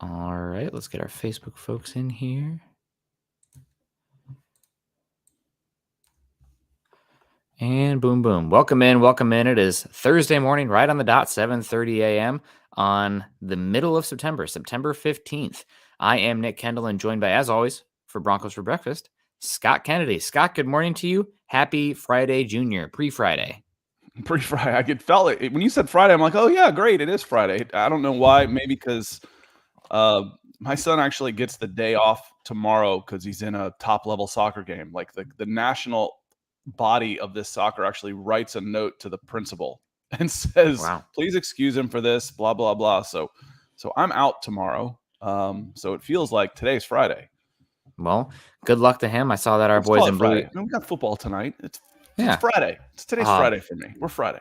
All right, let's get our Facebook folks in here. And boom, boom. Welcome in. It is Thursday morning, right on the dot, 7:30 a.m. on the middle of September, September 15th. I am Nick Kendell, and joined by, as always, for Broncos for Breakfast, Scott Kennedy. Scott, good morning to you. Happy Friday, Junior, pre-Friday. Pre-Friday. I felt it. When you said Friday, I'm like, oh, yeah, great. It is Friday. I don't know why. Maybe because my son actually gets the day off tomorrow because he's in a top-level soccer game. Like the national body of this soccer actually writes a note to the principal and says, Wow. please excuse him for this, blah, blah, blah. So I'm out tomorrow. So it feels like today's Friday. Well, good luck to him. I saw that our Let's boys call it in blue. Friday. We got football tonight. It's Yeah. Friday. Today's Friday for me. We're Friday.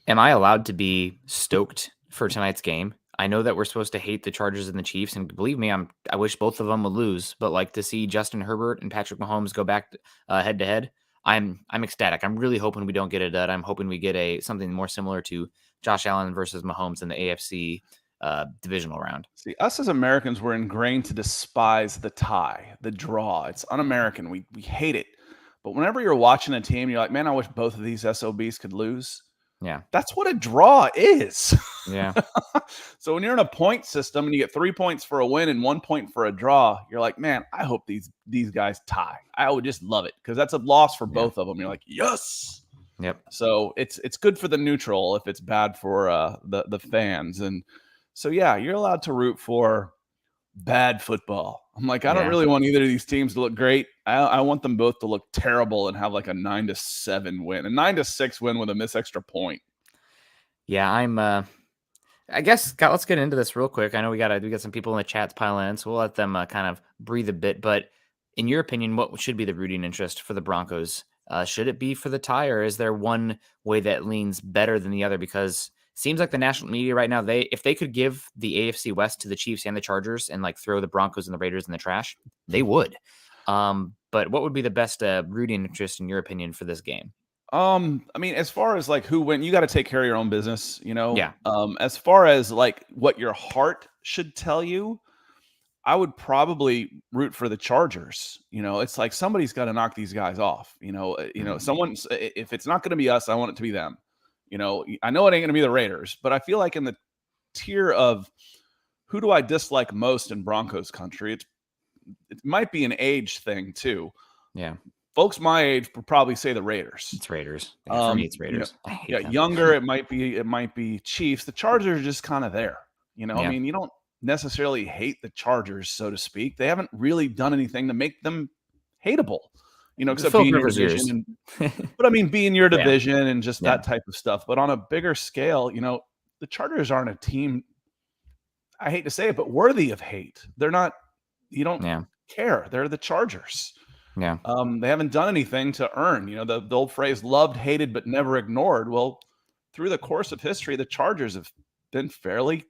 Am I allowed to be stoked for tonight's game? I know that we're supposed to hate the Chargers and the Chiefs, and believe me, I wish both of them would lose. But like to see Justin Herbert and Patrick Mahomes go back head to head, I'm ecstatic. I'm really hoping we don't get a dud. I'm hoping we get something more similar to Josh Allen versus Mahomes in the AFC divisional round. See, us as Americans, we're ingrained to despise the tie, the draw. It's un-American. We hate it. But whenever you're watching a team, you're like, man, I wish both of these SOBs could lose. Yeah. That's what a draw is. Yeah. So when you're in a point system and you get 3 points for a win and 1 point for a draw, you're like, man, I hope these guys tie. I would just love it because that's a loss for both of them. You're like, yes. Yep. So it's good for the neutral if it's bad for the fans. And so, yeah, you're allowed to root for bad football. I'm like, I don't really want either of these teams to look great. I want them both to look terrible and have like a 9-7 win, a 9-6 win with a missed extra point. Yeah, I guess, Scott, let's get into this real quick. I know we got some people in the chats piling in, so we'll let them kind of breathe a bit. But in your opinion, what should be the rooting interest for the Broncos? Should it be for the tie, or is there one way that leans better than the other? Because it seems like the national media right now, if they could give the AFC West to the Chiefs and the Chargers and like throw the Broncos and the Raiders in the trash, they would. But what would be the best rooting interest in your opinion for this game? I mean, as far as like who win, you got to take care of your own business, you know? Yeah. As far as like what your heart should tell you, I would probably root for the Chargers. You know, it's like somebody's got to knock these guys off. Someone, if it's not going to be us, I want it to be them. You know, I know it ain't going to be the Raiders, but I feel like in the tier of who do I dislike most in Broncos country, it might be an age thing too. Yeah. Folks my age would probably say the Raiders. It's Raiders. Yeah, for me, it's Raiders. Younger, it might be Chiefs. The Chargers are just kind of there. You know, I mean, you don't necessarily hate the Chargers, so to speak. They haven't really done anything to make them hateable. You know, except being in your division. But I mean, be in your division and just that type of stuff. But on a bigger scale, you know, the Chargers aren't a team, I hate to say it, but worthy of hate. They're not, you don't care. They're the Chargers. Yeah. They haven't done anything to earn, you know, the old phrase loved, hated, but never ignored. Well, through the course of history, the Chargers have been fairly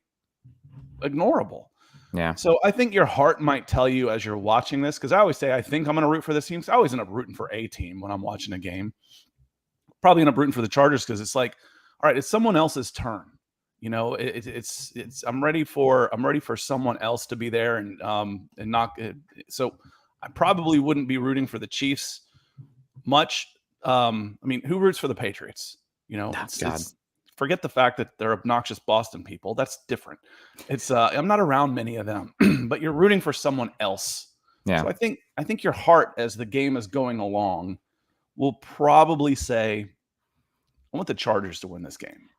ignorable. Yeah. So I think your heart might tell you as you're watching this, because I always say, I think I'm going to root for this team. So I always end up rooting for a team when I'm watching a game. Probably end up rooting for the Chargers because it's like, all right, it's someone else's turn. You know, it's I'm ready for someone else to be there and knock it. So I probably wouldn't be rooting for the Chiefs much. I mean, who roots for the Patriots? You know, forget the fact that they're obnoxious Boston people. That's different. It's I'm not around many of them, but you're rooting for someone else. Yeah. So I think your heart, as the game is going along, will probably say, I want the Chargers to win this game.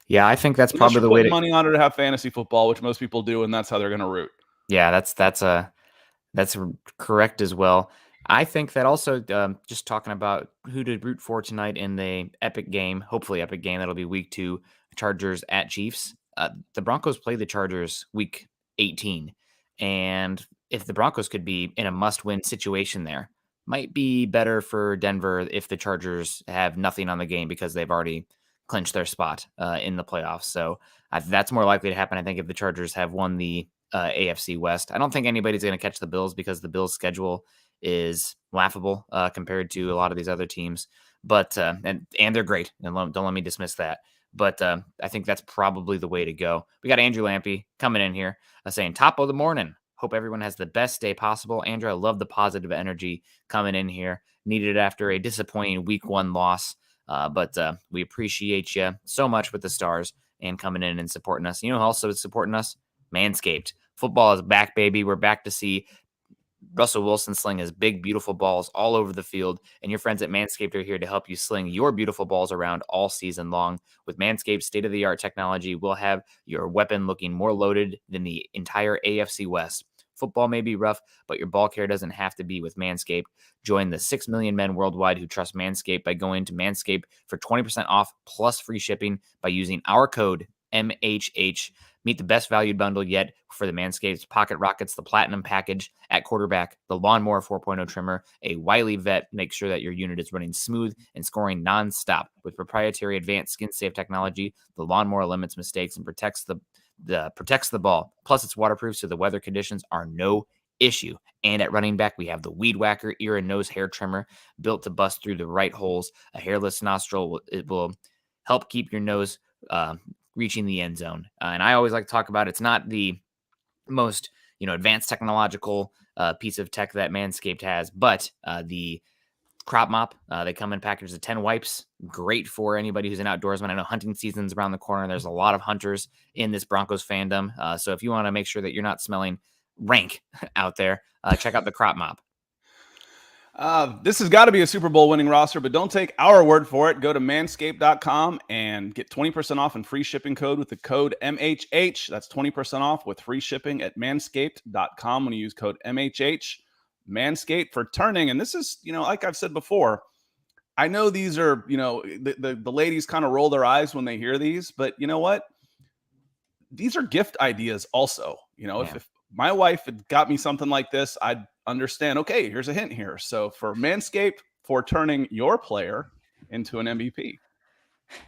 Yeah, I think that's probably the way to money on it to have fantasy football, which most people do, and that's how they're going to root. Yeah, that's correct as well. I think that also, just talking about who to root for tonight in the epic game, hopefully epic game, that'll be week 2, Chargers at Chiefs. The Broncos play the Chargers week 18. And if the Broncos could be in a must-win situation there, might be better for Denver if the Chargers have nothing on the game because they've already clinched their spot in the playoffs. So that's more likely to happen, I think, if the Chargers have won the AFC West. I don't think anybody's going to catch the Bills because the Bills' schedule is laughable compared to a lot of these other teams. But and they're great, and don't let me dismiss that. but I think that's probably the way to go. We got Andrew Lampy coming in here saying, top of the morning. Hope everyone has the best day possible. Andrew, I love the positive energy coming in here. Needed it after a disappointing week 1 loss. But we appreciate you so much with the stars and coming in and supporting us. You know who also is supporting us? Manscaped. Football is back, baby. We're back to see Russell Wilson sling his big, beautiful balls all over the field, and your friends at Manscaped are here to help you sling your beautiful balls around all season long. With Manscaped's state-of-the-art technology, we'll have your weapon looking more loaded than the entire AFC West. Football may be rough, but your ball care doesn't have to be with Manscaped. Join the 6 million men worldwide who trust Manscaped by going to Manscaped for 20% off plus free shipping by using our code MHH. Meet the best valued bundle yet for the Manscaped Pocket Rockets, the Platinum Package at quarterback, the Lawnmower 4.0 trimmer, a Wiley Vet. Make sure that your unit is running smooth and scoring nonstop. With proprietary advanced skin-safe technology, the Lawnmower limits mistakes and protects the ball. Plus, it's waterproof, so the weather conditions are no issue. And at running back, we have the Weed Whacker ear and nose hair trimmer built to bust through the right holes. A hairless nostril will help keep your nose reaching the end zone. And I always like to talk about it's not the most advanced technological piece of tech that Manscaped has, but the crop mop. They come in packages of 10 wipes. Great for anybody who's an outdoorsman. I know hunting season's around the corner. There's a lot of hunters in this Broncos fandom. So if you want to make sure that you're not smelling rank out there, check out the crop mop. This has got to be a Super Bowl winning roster, but don't take our word for it. Go to manscaped.com and get 20% off and free shipping code with the code MHH. That's 20% off with free shipping at manscaped.com when you use code MHH. Manscaped for turning. And this is, like I've said before, I know these are, the ladies kind of roll their eyes when they hear these, but you know what? These are gift ideas also. If my wife had got me something like this, I'd understand, okay, here's a hint here. So for Manscaped, for turning your player into an MVP.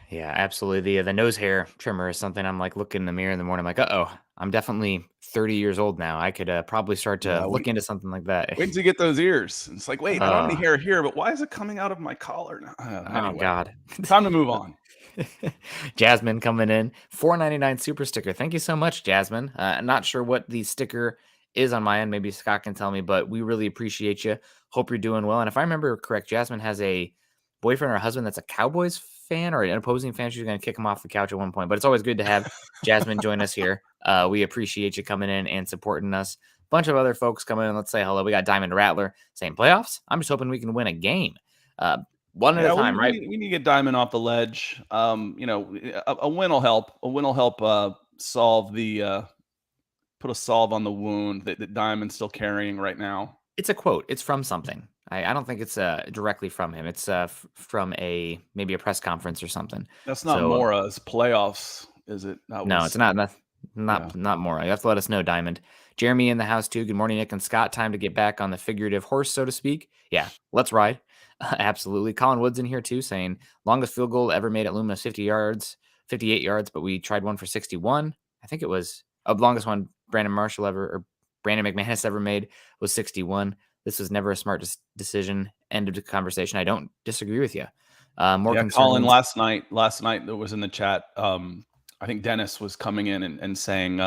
Yeah, absolutely. The nose hair trimmer is something I'm like looking in the mirror in the morning. I'm like, uh-oh, I'm definitely 30 years old now. I could probably start to look into something like that. Wait until you get those ears. It's like, wait, I don't have any hair here, but why is it coming out of my collar now? Anyway, oh, God. Time to move on. Jasmine coming in. $4.99 super sticker. Thank you so much, Jasmine. Not sure what the sticker is on my end. Maybe Scott can tell me, but we really appreciate you. Hope you're doing well. And if I remember correct, Jasmine has a boyfriend or husband that's a Cowboys fan or an opposing fan. She's going to kick him off the couch at one point, but it's always good to have Jasmine join us here. We appreciate you coming in and supporting us. Bunch of other folks coming in. Let's say hello. We got Diamond Rattler saying playoffs. I'm just hoping we can win a game. One at a time, right? We need to get Diamond off the ledge. A win will help. A win will help solve the put a salve on the wound that Diamond's still carrying right now. It's a quote. It's from something. I don't think it's directly from him. It's from maybe a press conference or something. That's not Mora's playoffs, is it? No, it's not. Not Mora. You have to let us know, Diamond. Jeremy in the house too. Good morning, Nick and Scott. Time to get back on the figurative horse, so to speak. Yeah, let's ride. Absolutely. Colin Woods in here too, saying longest field goal ever made at Lumina's 58 yards, but we tried one for 61. I think it was the longest one Brandon McManus ever made was 61. This was never a smart decision. End of the conversation. I don't disagree with you. Colin, last night that was in the chat. I think Dennis was coming in and saying,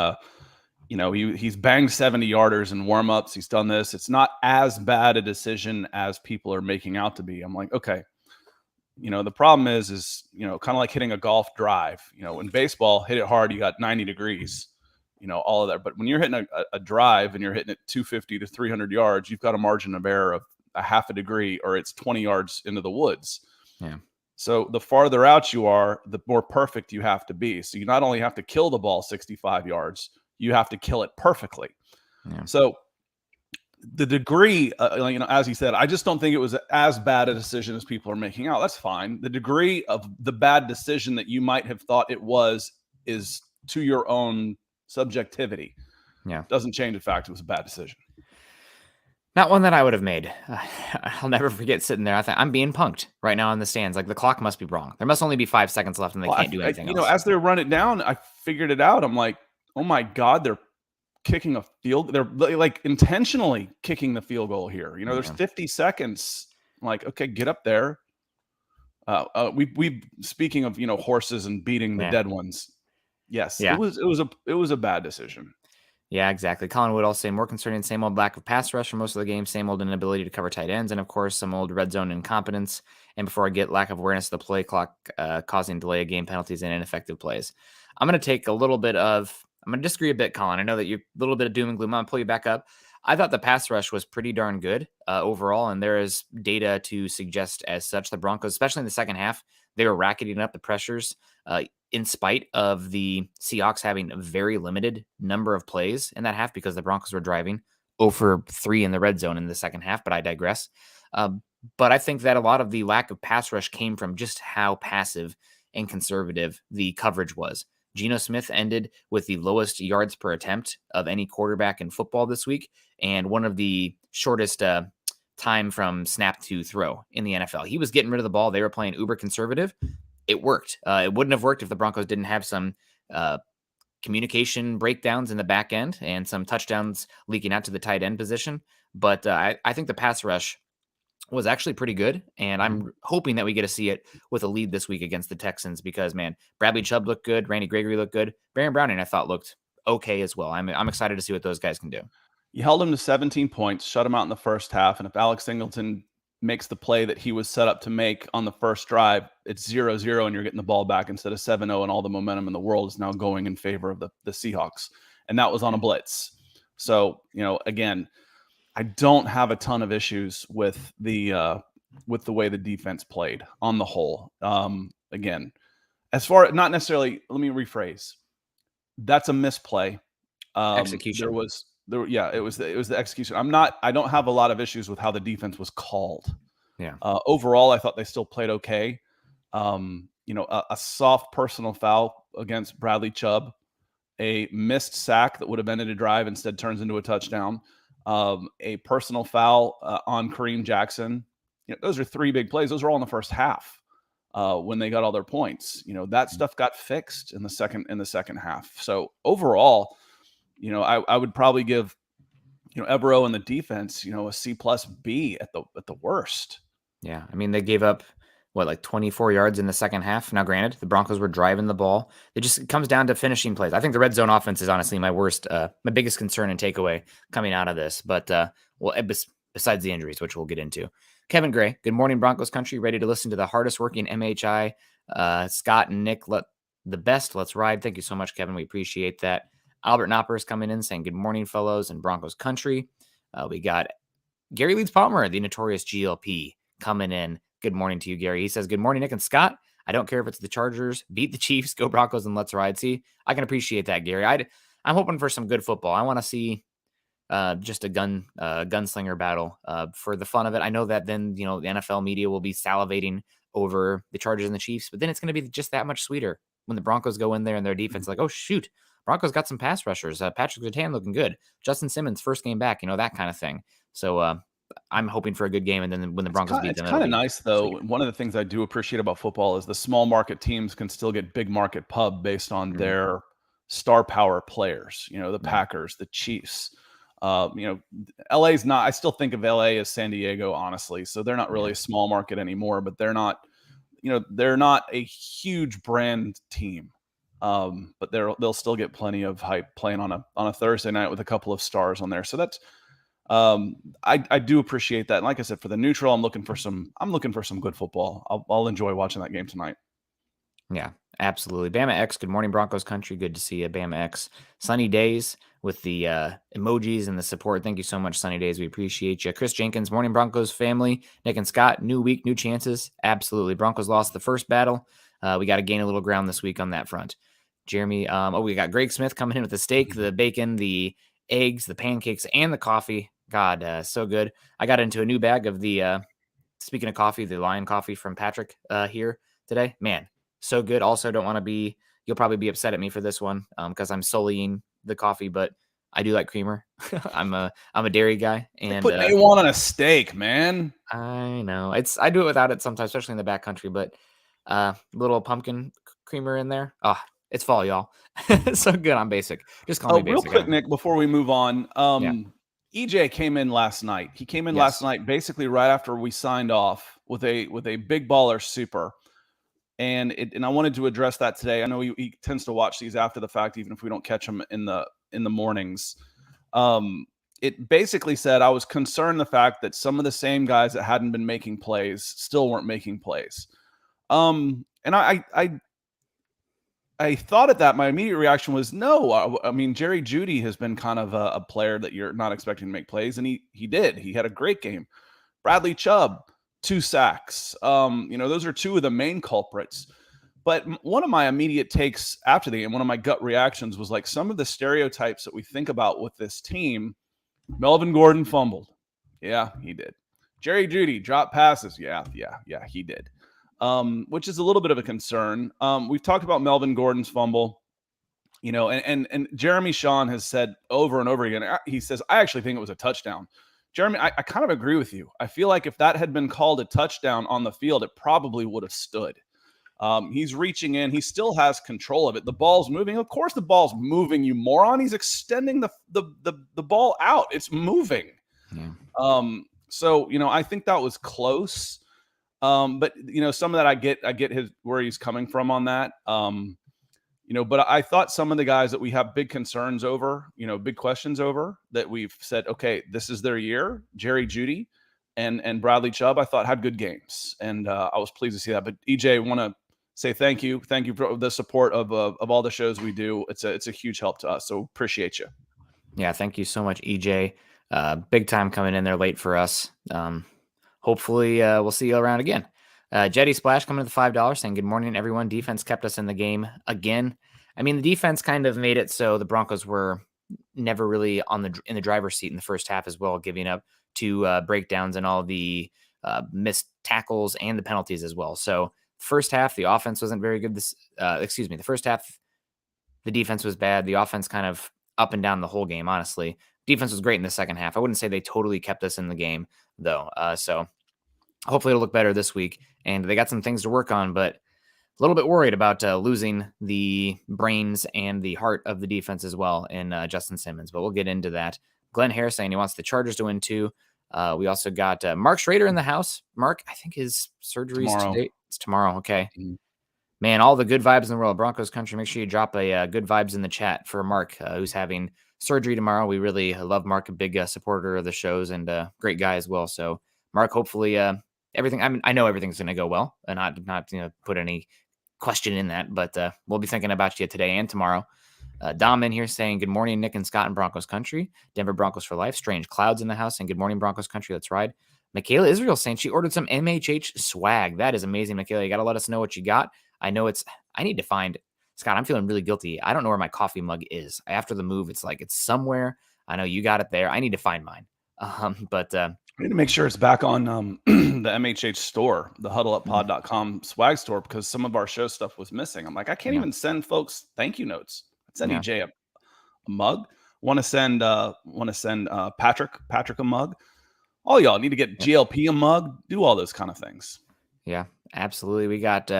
he's banged 70-yarders in warmups. He's done this. It's not as bad a decision as people are making out to be. I'm like, okay. The problem is kind of like hitting a golf drive. In baseball, hit it hard, you got 90 degrees. All of that. But when you're hitting a drive and you're hitting it 250 to 300 yards, you've got a margin of error of a half a degree, or it's 20 yards into the woods. Yeah. So the farther out you are, the more perfect you have to be. So you not only have to kill the ball 65 yards, you have to kill it perfectly. Yeah. So the degree, as he said, I just don't think it was as bad a decision as people are making out. That's fine. The degree of the bad decision that you might have thought it was is to your own subjectivity. Yeah. Doesn't change the fact it was a bad decision. Not one that I would have made. I'll never forget sitting there. I think I'm being punked right now in the stands. Like the clock must be wrong. There must only be 5 seconds left and they can't do anything else. As they run it down, I figured it out. I'm like, oh my God, they're kicking a field. They're like intentionally kicking the field goal here. There's 50 seconds. I'm like, okay, get up there. We speaking of horses and beating the Yeah. dead ones. Yes, Yeah. it was a bad decision. Yeah, exactly. Colin Wood also say more concerning, same old lack of pass rush for most of the game, same old inability to cover tight ends, and of course, some old red zone incompetence. And before I get lack of awareness of the play clock causing delay of game penalties and ineffective plays. I'm going to take a little bit of, I'm going to disagree a bit, Colin. I know that you're a little bit of doom and gloom. I'm going to pull you back up. I thought the pass rush was pretty darn good overall, and there is data to suggest as such. The Broncos, especially in the second half, they were racketing up the pressures. In spite of the Seahawks having a very limited number of plays in that half because the Broncos were driving 0 for 3 in the red zone in the second half, but I digress. But I think that a lot of the lack of pass rush came from just how passive and conservative the coverage was. Geno Smith ended with the lowest yards per attempt of any quarterback in football this week and one of the shortest time from snap to throw in the NFL. He was getting rid of the ball. They were playing uber conservative. It worked. It wouldn't have worked if the Broncos didn't have some communication breakdowns in the back end and some touchdowns leaking out to the tight end position. But I think the pass rush was actually pretty good, and I'm hoping that we get to see it with a lead this week against the Texans because, man, Bradley Chubb looked good, Randy Gregory looked good, Baron Browning I thought looked okay as well. I'm excited to see what those guys can do. You held him to 17 points, shut him out in the first half, and if Alex Singleton makes the play that he was set up to make on the first drive, it's 0-0 and you're getting the ball back instead of 7-0, and all the momentum in the world is now going in favor of the Seahawks. And that was on a blitz. So, again, I don't have a ton of issues with the way the defense played on the whole. Again, as far not necessarily, let me rephrase. That's a misplay. Execution. It was the execution. I don't have a lot of issues with how the defense was called. Yeah. Overall, I thought they still played okay. A soft personal foul against Bradley Chubb, a missed sack that would have ended a drive instead turns into a touchdown. A personal foul on Kareem Jackson. Those are 3 big plays. Those are all in the first half when they got all their points. That stuff got fixed in the second half. So overall, I would probably give Evero and the defense a C+B at the worst. Yeah, I mean they gave up like 24 yards in the second half. Now, granted, the Broncos were driving the ball. It comes down to finishing plays. I think the red zone offense is honestly my biggest concern and takeaway coming out of this. But besides the injuries, which we'll get into. Kevin Gray, good morning, Broncos country. Ready to listen to the hardest working MHI. Scott and Nick, the best. Let's ride. Thank you so much, Kevin. We appreciate that. Albert Knopper is coming in saying good morning, fellows, and Broncos country. We got Gary Leeds Palmer, the notorious GLP, coming in. Good morning to you, Gary. He says, good morning, Nick and Scott. I don't care if it's the Chargers, beat the Chiefs, go Broncos, and let's ride. See, I can appreciate that, Gary. I'm hoping for some good football. I want to see just a gunslinger battle for the fun of it. I know that then, the NFL media will be salivating over the Chargers and the Chiefs, but then it's going to be just that much sweeter when the Broncos go in there and their defense like, oh, shoot, Broncos got some pass rushers. Patrick Surtain looking good. Justin Simmons, first game back, that kind of thing. So I'm hoping for a good game. And then when the Broncos beat them, it's kind of nice, though. One of the things I do appreciate about football is the small market teams can still get big market pub based on their star power players, the Packers, the Chiefs. LA's not, I still think of LA as San Diego, honestly. So they're not really a small market anymore, but they're not a huge brand team. But they'll still get plenty of hype playing on a Thursday night with a couple of stars on there. So that's I do appreciate that. And like I said, for the neutral, I'm looking for some good football. I'll enjoy watching that game tonight. Yeah, absolutely. Bama X, good morning, Broncos country. Good to see you, Bama X. Sunny days with the emojis and the support. Thank you so much, Sunny Days. We appreciate you. Chris Jenkins, morning, Broncos family. Nick and Scott, new week, new chances. Absolutely. Broncos lost the first battle. We got to gain a little ground this week on that front. Jeremy, we got Greg Smith coming in with the steak, the bacon, the eggs, the pancakes, and the coffee. God, so good. I got into a new bag of the, speaking of coffee, the Lion coffee from Patrick here today. Man, so good. Also, you'll probably be upset at me for this one because I'm sullying the coffee, but I do like creamer. I'm a dairy guy. And put A1 on a steak, man. I know. I do it without it sometimes, especially in the backcountry, but little pumpkin creamer in there. Oh, it's fall, y'all. So good. I'm basic. Just call me basic. Real quick, Nick, before we move on. EJ came in last night. He came in last night basically right after we signed off with a big baller super. And I wanted to address that today. I know he tends to watch these after the fact, even if we don't catch him in the mornings. It basically said I was concerned the fact that some of the same guys that hadn't been making plays still weren't making plays. And I thought at that, my immediate reaction was no. I mean, Jerry Jeudy has been kind of a player that you're not expecting to make plays, and he did. He had a great game. Bradley Chubb, 2 sacks. Those are 2 of the main culprits. But one of my immediate takes after the game, one of my gut reactions was like some of the stereotypes that we think about with this team. Melvin Gordon fumbled. Yeah, he did. Jerry Jeudy dropped passes. Yeah, he did. Which is a little bit of a concern. We've talked about Melvin Gordon's fumble, and Jeremy Shawn has said over and over again, he says, I actually think it was a touchdown. Jeremy, I kind of agree with you. I feel like if that had been called a touchdown on the field, it probably would have stood. He's reaching in. He still has control of it. The ball's moving. Of course the ball's moving, you moron. He's extending the ball out. It's moving. Yeah. So, I think that was close. But some of that I get where he's coming from on that. But I thought some of the guys that we have big concerns over, big questions over, that we've said, okay, this is their year. Jerry Jeudy and Bradley Chubb, I thought had good games, and I was pleased to see that. But EJ, want to say thank you for the support of all the shows we do. It's a huge help to us, so appreciate you. Yeah, thank you so much, EJ. Big time coming in there late for us. Hopefully, we'll see you around again. Jetty Splash coming to the $5 saying, good morning, everyone. Defense kept us in the game again. I mean, the defense kind of made it so the Broncos were never really in the driver's seat in the first half as well, giving up 2 breakdowns and all the missed tackles and the penalties as well. So first half, the offense wasn't very good. The first half, the defense was bad. The offense kind of up and down the whole game, honestly. Defense was great in the second half. I wouldn't say they totally kept us in the game, though. So hopefully it'll look better this week. And they got some things to work on, but a little bit worried about losing the brains and the heart of the defense as well in Justin Simmons. But we'll get into that. Glenn Harris saying he wants the Chargers to win too. We also got Mark Schrader in the house. Mark, I think his surgery is today. It's tomorrow. Okay. Mm-hmm. Man, all the good vibes in the world. Broncos country, make sure you drop a good vibes in the chat for Mark, who's having surgery tomorrow. We really love Mark, a big supporter of the shows and a great guy as well. So Mark, hopefully everything, I know everything's going to go well, and not put any question in that, but we'll be thinking about you today and tomorrow. Dom in here saying, good morning, Nick and Scott in Broncos country. Denver Broncos for life. Strange Clouds in the house saying, good morning, Broncos country. Let's ride. Michaela Israel saying she ordered some MHH swag. That is amazing, Michaela. You got to let us know what you got. I need to find, Scott, I'm feeling really guilty. I don't know where my coffee mug is. After the move, it's somewhere. I know you got it there. I need to find mine. But I need to make sure it's back on the MHH store, the huddleuppod.com swag store, because some of our show stuff was missing. I'm like, I can't even send folks thank you notes. Send EJ a mug. Want to send Patrick a mug. All y'all need to get GLP a mug. Do all those kind of things. Yeah, absolutely. We got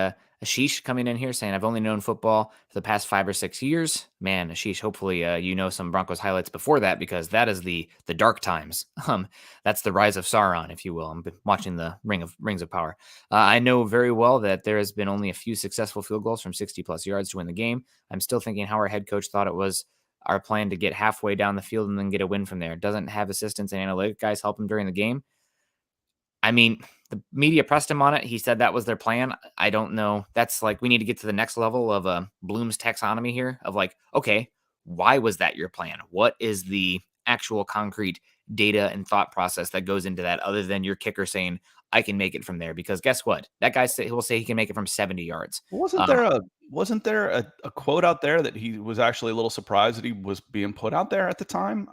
Ashish coming in here saying, I've only known football for the past 5 or 6 years. Man, Ashish, hopefully you know some Broncos highlights before that, because that is the dark times. That's the rise of Sauron, if you will. I'm watching the Rings of Power. I know very well that there has been only a few successful field goals from 60-plus yards to win the game. I'm still thinking how our head coach thought it was our plan to get halfway down the field and then get a win from there. Doesn't have assistants and analytic guys help him during the game. I mean, the media pressed him on it. He said that was their plan. I don't know. That's we need to get to the next level of Bloom's taxonomy here of okay, why was that your plan? What is the actual concrete data and thought process that goes into that, other than your kicker saying, I can make it from there? Because guess what? That guy will say he can make it from 70 yards. Wasn't there a quote out there that he was actually a little surprised that he was being put out there at the time?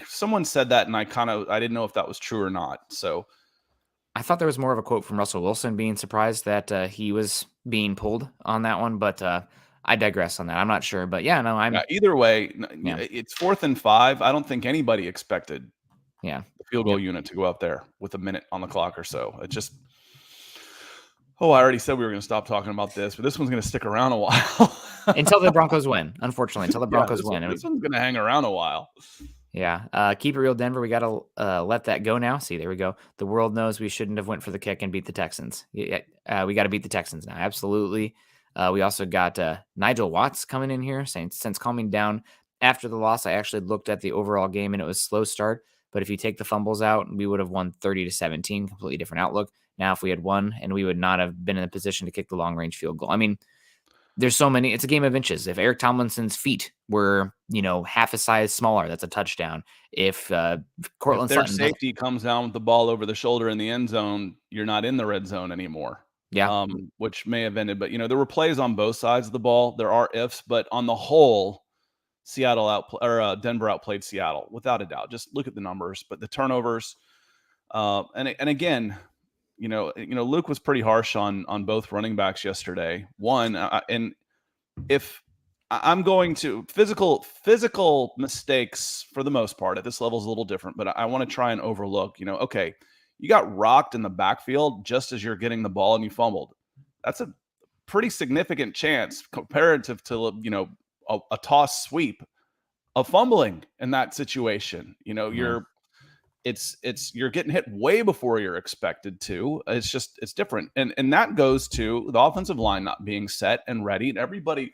Someone said that, and I didn't know if that was true or not. So I thought there was more of a quote from Russell Wilson being surprised that he was being pulled on that one, but I digress on that. I'm not sure, but either way, it's 4th and 5. I don't think anybody expected the field goal unit to go out there with a minute on the clock or so. It just, I already said we were going to stop talking about this, but this one's going to stick around a while. Until the Broncos win, unfortunately, until the Broncos win. This one's going to hang around a while. Yeah. Keep it real, Denver. We got to let that go now. See, there we go. The world knows we shouldn't have went for the kick and beat the Texans. Yeah, we got to beat the Texans now. Absolutely. We also got Nigel Watts coming in here saying, since calming down after the loss, I actually looked at the overall game and it was a slow start. But if you take the fumbles out, we would have won 30-17. Completely different outlook. Now, if we had won, and we would not have been in a position to kick the long range field goal. I mean, there's so many. It's a game of inches. If Eric Tomlinson's feet were, half a size smaller, that's a touchdown. If Cortland If their Sutton safety comes down with the ball over the shoulder in the end zone, you're not in the red zone anymore. yeah, Which may have ended. But, there were plays on both sides of the ball. There are ifs, but on the whole, Denver outplayed Seattle without a doubt. Just look at the numbers, but the turnovers, and again, Luke was pretty harsh on both running backs yesterday. And if I'm going to physical mistakes for the most part at this level is a little different, but I want to try and overlook, okay, you got rocked in the backfield just as you're getting the ball and you fumbled. That's a pretty significant chance comparative to, a toss sweep of fumbling in that situation. You're getting hit way before you're expected to. It's different. And that goes to the offensive line not being set and ready, and everybody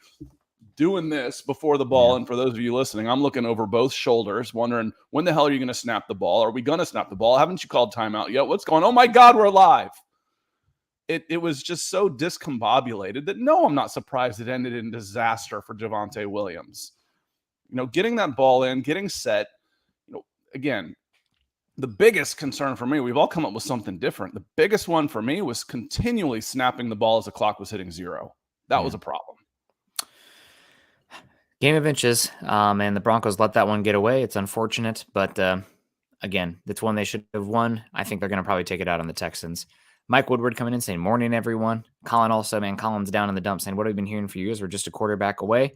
doing this before the ball. Yeah. And for those of you listening, I'm looking over both shoulders, wondering, when the hell are you going to snap the ball? Are we going to snap the ball? Haven't you called timeout yet? What's going on? Oh my God, we're live. It was just so discombobulated that no, I'm not surprised it ended in disaster for Javonte Williams. Getting that ball in, getting set, again, the biggest concern for me, we've all come up with something different. The biggest one for me was continually snapping the ball as the clock was hitting 0. That was a problem. Game of inches, and the Broncos let that one get away. It's unfortunate, but again, that's one they should have won. I think they're going to probably take it out on the Texans. Mike Woodward coming in saying, morning, everyone. Colin also, man, Colin's down in the dump saying, what have we been hearing for years? We're just a quarterback away.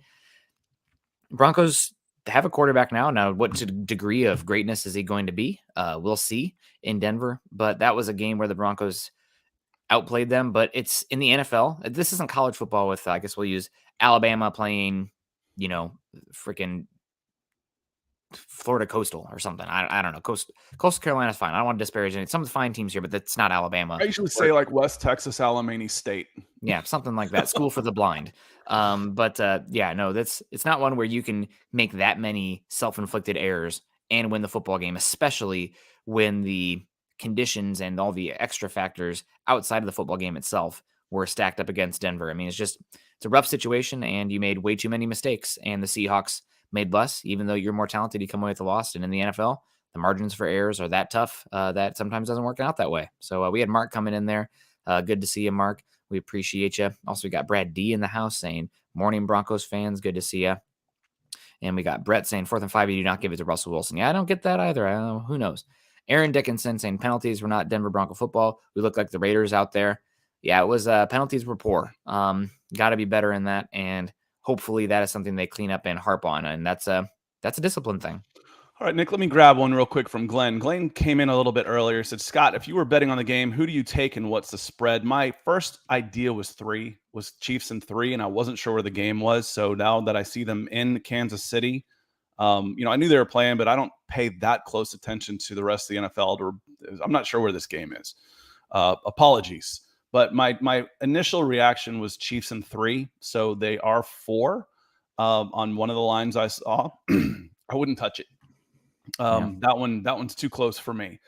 Broncos have a quarterback now. Now, what degree of greatness is he going to be? We'll see in Denver. But that was a game where the Broncos outplayed them. But it's in the NFL. This isn't college football with, I guess we'll use Alabama playing, freaking Florida Coastal or something. I don't know. Coastal Carolina's fine. I don't want to disparage any. Some of the fine teams here, but that's not Alabama. I usually say like West Texas, Alamany State. Yeah, something like that. School for the blind. It's not one where you can make that many self-inflicted errors and win the football game, especially when the conditions and all the extra factors outside of the football game itself were stacked up against Denver. I mean, it's a rough situation, and you made way too many mistakes, and the Seahawks made less. Even though you're more talented, you come away with a loss. And in the NFL, the margins for errors are that tough that sometimes doesn't work out that way. So we had Mark coming in there. Good to see you, Mark. We appreciate you. Also, we got Brad D in the house saying, morning, Broncos fans. Good to see you. And we got Brett saying, 4th and 5, you do not give it to Russell Wilson. Yeah, I don't get that either. I don't know. Who knows? Aaron Dickinson saying, penalties were not Denver Bronco football. We look like the Raiders out there. Yeah, it was penalties were poor. Got to be better in that. And hopefully that is something they clean up and harp on. And that's a discipline thing. All right, Nick, let me grab one real quick from Glenn. Glenn came in a little bit earlier, said, Scott, if you were betting on the game, who do you take and what's the spread? My first idea was Chiefs in 3, and I wasn't sure where the game was. So now that I see them in Kansas City, I knew they were playing, but I don't pay that close attention to the rest of the NFL. I'm not sure where this game is. Apologies. But my initial reaction was Chiefs in 3, so they are 4 on one of the lines I saw. I wouldn't touch it. That one's too close for me.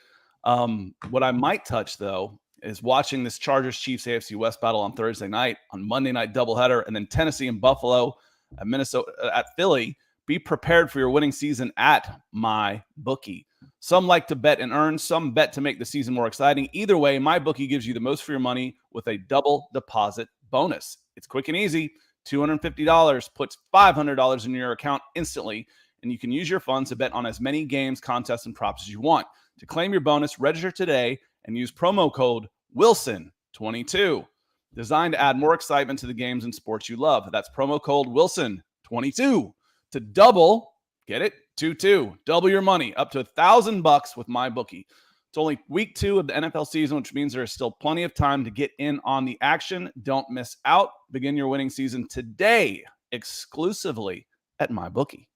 What I might touch though is watching this Chargers Chiefs AFC West battle on Thursday night, on Monday night doubleheader, and then Tennessee and Buffalo, at Minnesota, at Philly. Be prepared for your winning season at my bookie. Some like to bet and earn, some bet to make the season more exciting. Either way, my bookie gives you the most for your money with a double deposit bonus. It's quick and easy. $250 puts $500 in your account instantly, and you can use your funds to bet on as many games, contests, and props as you want. To claim your bonus, register today and use promo code Wilson22, designed to add more excitement to the games and sports you love. That's promo code Wilson22 to double, get it, 22, double your money up to $1,000 with my bookie. It's only week 2 of the NFL season, which means there is still plenty of time to get in on the action. Don't miss out. Begin your winning season today exclusively at my bookie.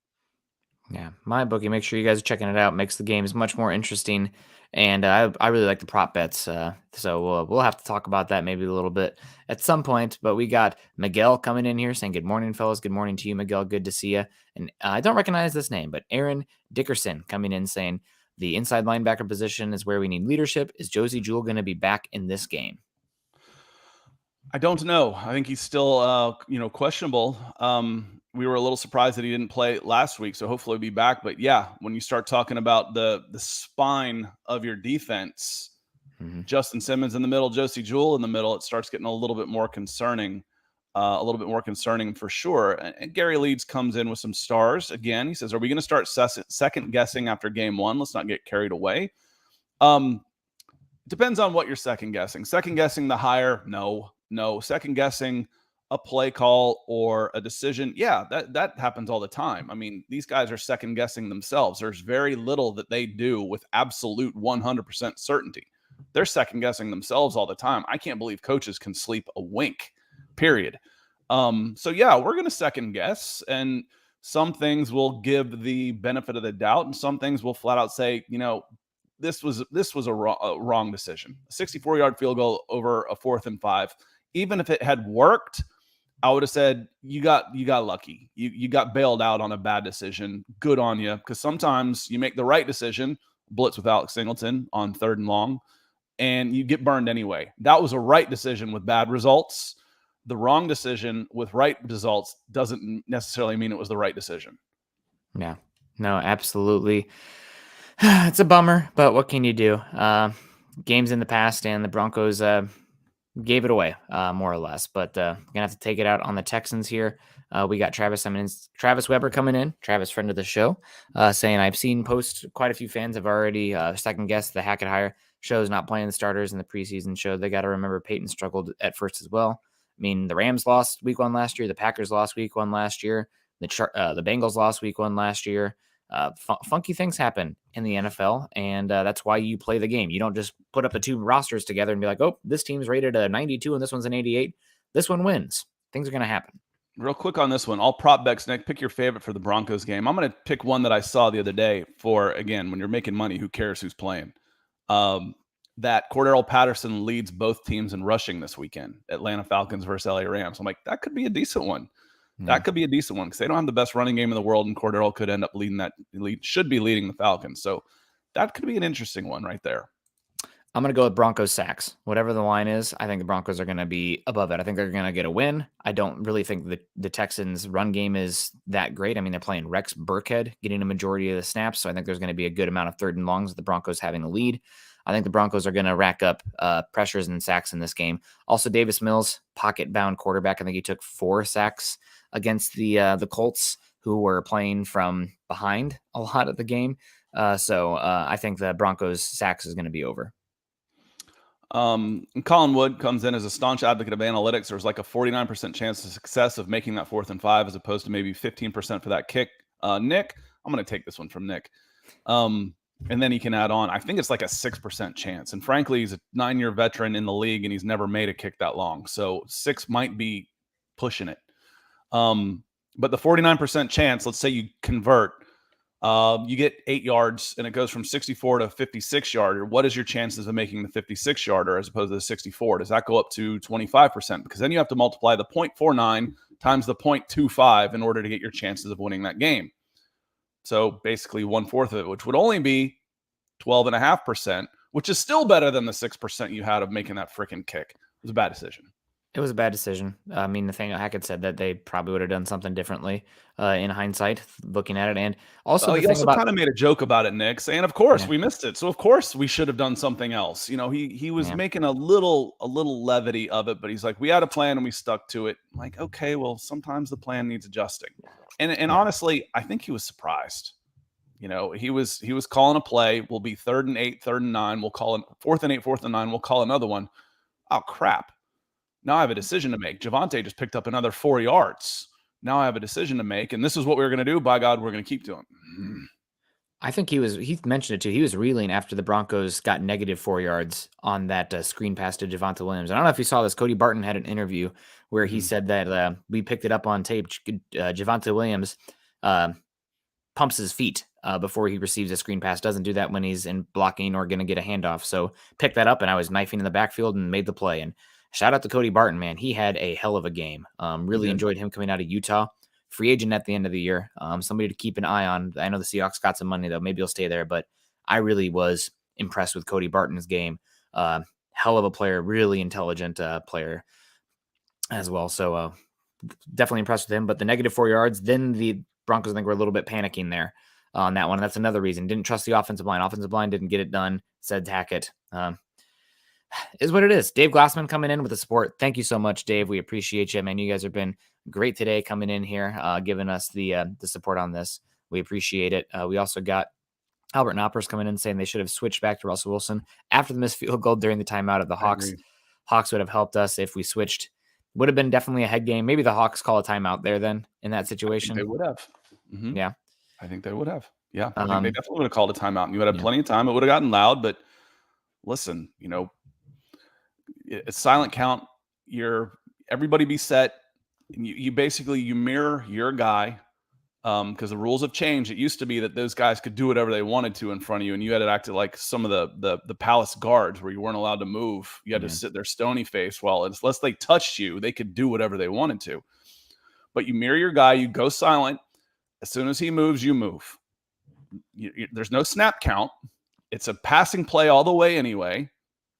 Yeah, my bookie. Make sure you guys are checking it out. Makes the games much more interesting, and I really like the prop bets. So we'll have to talk about that maybe a little bit at some point. But we got Miguel coming in here saying, "Good morning, fellas. Good morning to you, Miguel. Good to see you." And I don't recognize this name, but Aaron Dickerson coming in saying the inside linebacker position is where we need leadership. Is Josie Jewell going to be back in this game? I don't know. I think he's still, questionable. We were a little surprised that he didn't play last week, so hopefully he'll be back. But yeah, when you start talking about the spine of your defense, Mm-hmm. Justin Simmons in the middle, Josie Jewell in the middle, it starts getting a little bit more concerning. A little bit more concerning for sure. And Gary Leeds comes in with some stars again. He says, "Are we going to start second guessing after game one? Let's not get carried away." Um, Depends on what you're second guessing. Second guessing the hire, no. Second guessing a play call or a decision, yeah, that happens all the time. I mean, these guys are second guessing themselves. There's very little that they do with absolute 100% certainty. They're second guessing themselves all the time. I can't believe coaches can sleep a wink. Period. So yeah, we're going to second guess, and some things will give the benefit of the doubt, and some things will flat out say, this was a wrong decision. A 64-yard field goal over a 4th and 5. Even if it had worked, I would have said you got lucky. You got bailed out on a bad decision. Good on you, because sometimes you make the right decision, blitz with Alex Singleton on 3rd and long, and you get burned anyway. That was a right decision with bad results. The wrong decision with right results doesn't necessarily mean it was the right decision. Yeah, no, absolutely. It's a bummer, but what can you do? Games in the past, and the Broncos gave it away, more or less. But gonna have to take it out on the Texans here. We got Travis Weber coming in. Travis, friend of the show, saying, "I've seen posts. Quite a few fans have already second guessed the Hackett hire. Show's not playing the starters in the preseason show. They got to remember Peyton struggled at first as well. I mean, the Rams lost week one last year. The Packers lost week one last year. The Bengals lost week one last year. Funky things happen in the NFL, and that's why you play the game. You don't just put up the two rosters together and be like, oh, this team's rated a 92 and this one's an 88. This one wins. Things are going to happen." Real quick on this one, all prop bets, Nick, pick your favorite for the Broncos game. I'm going to pick one that I saw the other day for, again, when you're making money, who cares who's playing? That Cordero Patterson leads both teams in rushing this weekend, Atlanta Falcons versus LA Rams. I'm like, that could be a decent one. That could be a decent one because they don't have the best running game in the world, and Cordero could end up should be leading the Falcons. So that could be an interesting one right there. I'm going to go with Broncos sacks. Whatever the line is, I think the Broncos are going to be above it. I think they're going to get a win. I don't really think the Texans' run game is that great. I mean, they're playing Rex Burkhead, getting a majority of the snaps, so I think there's going to be a good amount of 3rd and longs with the Broncos having the lead. I think the Broncos are going to rack up pressures and sacks in this game. Also, Davis Mills, pocket-bound quarterback. I think he took 4 sacks against the Colts, who were playing from behind a lot of the game. So I think the Broncos sacks is going to be over. Colin Wood comes in as a staunch advocate of analytics. There's like a 49% chance of success of making that 4th and 5 as opposed to maybe 15% for that kick. Nick, I'm going to take this one from Nick. And then he can add on. I think it's like a 6% chance. And frankly, he's a 9-year veteran in the league and he's never made a kick that long. So 6 might be pushing it. But the 49% chance, let's say you convert, you get 8 yards and it goes from 64 to 56 yarder. What is your chances of making the 56 yarder as opposed to the 64? Does that go up to 25%? Because then you have to multiply the 0.49 times the 0.25 in order to get your chances of winning that game. So basically 1/4 of it, which would only be 12.5%, which is still better than the 6% you had of making that freaking kick. It was a bad decision. It was a bad decision. I mean, Nathaniel Hackett said that they probably would have done something differently in hindsight, looking at it. And also, he also kind of made a joke about it, Nick, saying, "Of course we missed it, so of course we should have done something else." He was making a little levity of it, but he's like, "We had a plan and we stuck to it." I'm like, okay, well, sometimes the plan needs adjusting. And honestly, I think he was surprised. He was calling a play. We'll be 3rd and 8, 3rd and 9. We'll call it 4th and 8, 4th and 9. We'll call another one. Oh crap! Now I have a decision to make. Javonte just picked up another 4 yards. Now I have a decision to make, and this is what we're going to do. By God, we're going to keep doing. I think he mentioned it too. He was reeling after the Broncos got negative 4 yards on that screen pass to Javonte Williams. I don't know if you saw this. Cody Barton had an interview where he said that we picked it up on tape. Javonte Williams pumps his feet before he receives a screen pass. Doesn't do that when he's in blocking or going to get a handoff. So picked that up, and I was knifing in the backfield and made the play. And shout out to Cody Barton, man. He had a hell of a game. Really enjoyed him coming out of Utah. Free agent at the end of the year. Somebody to keep an eye on. I know the Seahawks got some money, though. Maybe he'll stay there. But I really was impressed with Cody Barton's game. Hell of a player, really intelligent player as well. So definitely impressed with him. But the -4 yards, then the Broncos, I think, were a little bit panicking there on that one. And that's another reason. Didn't trust the offensive line. Offensive line didn't get it done. Said Hackett. Is what it is. Dave Glassman coming in with the support. Thank you so much, Dave. We appreciate you, man. You guys have been great today coming in here, giving us the support on this. We appreciate it. We also got Albert Knoppers coming in saying they should have switched back to Russell Wilson after the missed field goal during the timeout of the Hawks. Hawks would have helped us if we switched. Would have been definitely a head game. Maybe the Hawks call a timeout there then in that situation. They would have. Mm-hmm. Yeah. I think they would have. Yeah. I think they definitely would have called a timeout. And you would have plenty of time. It would have gotten loud. But listen, a silent count. Everybody be set. You basically mirror your guy. Because the rules have changed. It used to be that those guys could do whatever they wanted to in front of you, and you had to act like some of the palace guards where you weren't allowed to move. You had to sit there stony face. Well, unless they touched you, they could do whatever they wanted to. But you mirror your guy, you go silent. As soon as he moves, you move. There's no snap count. It's a passing play all the way anyway.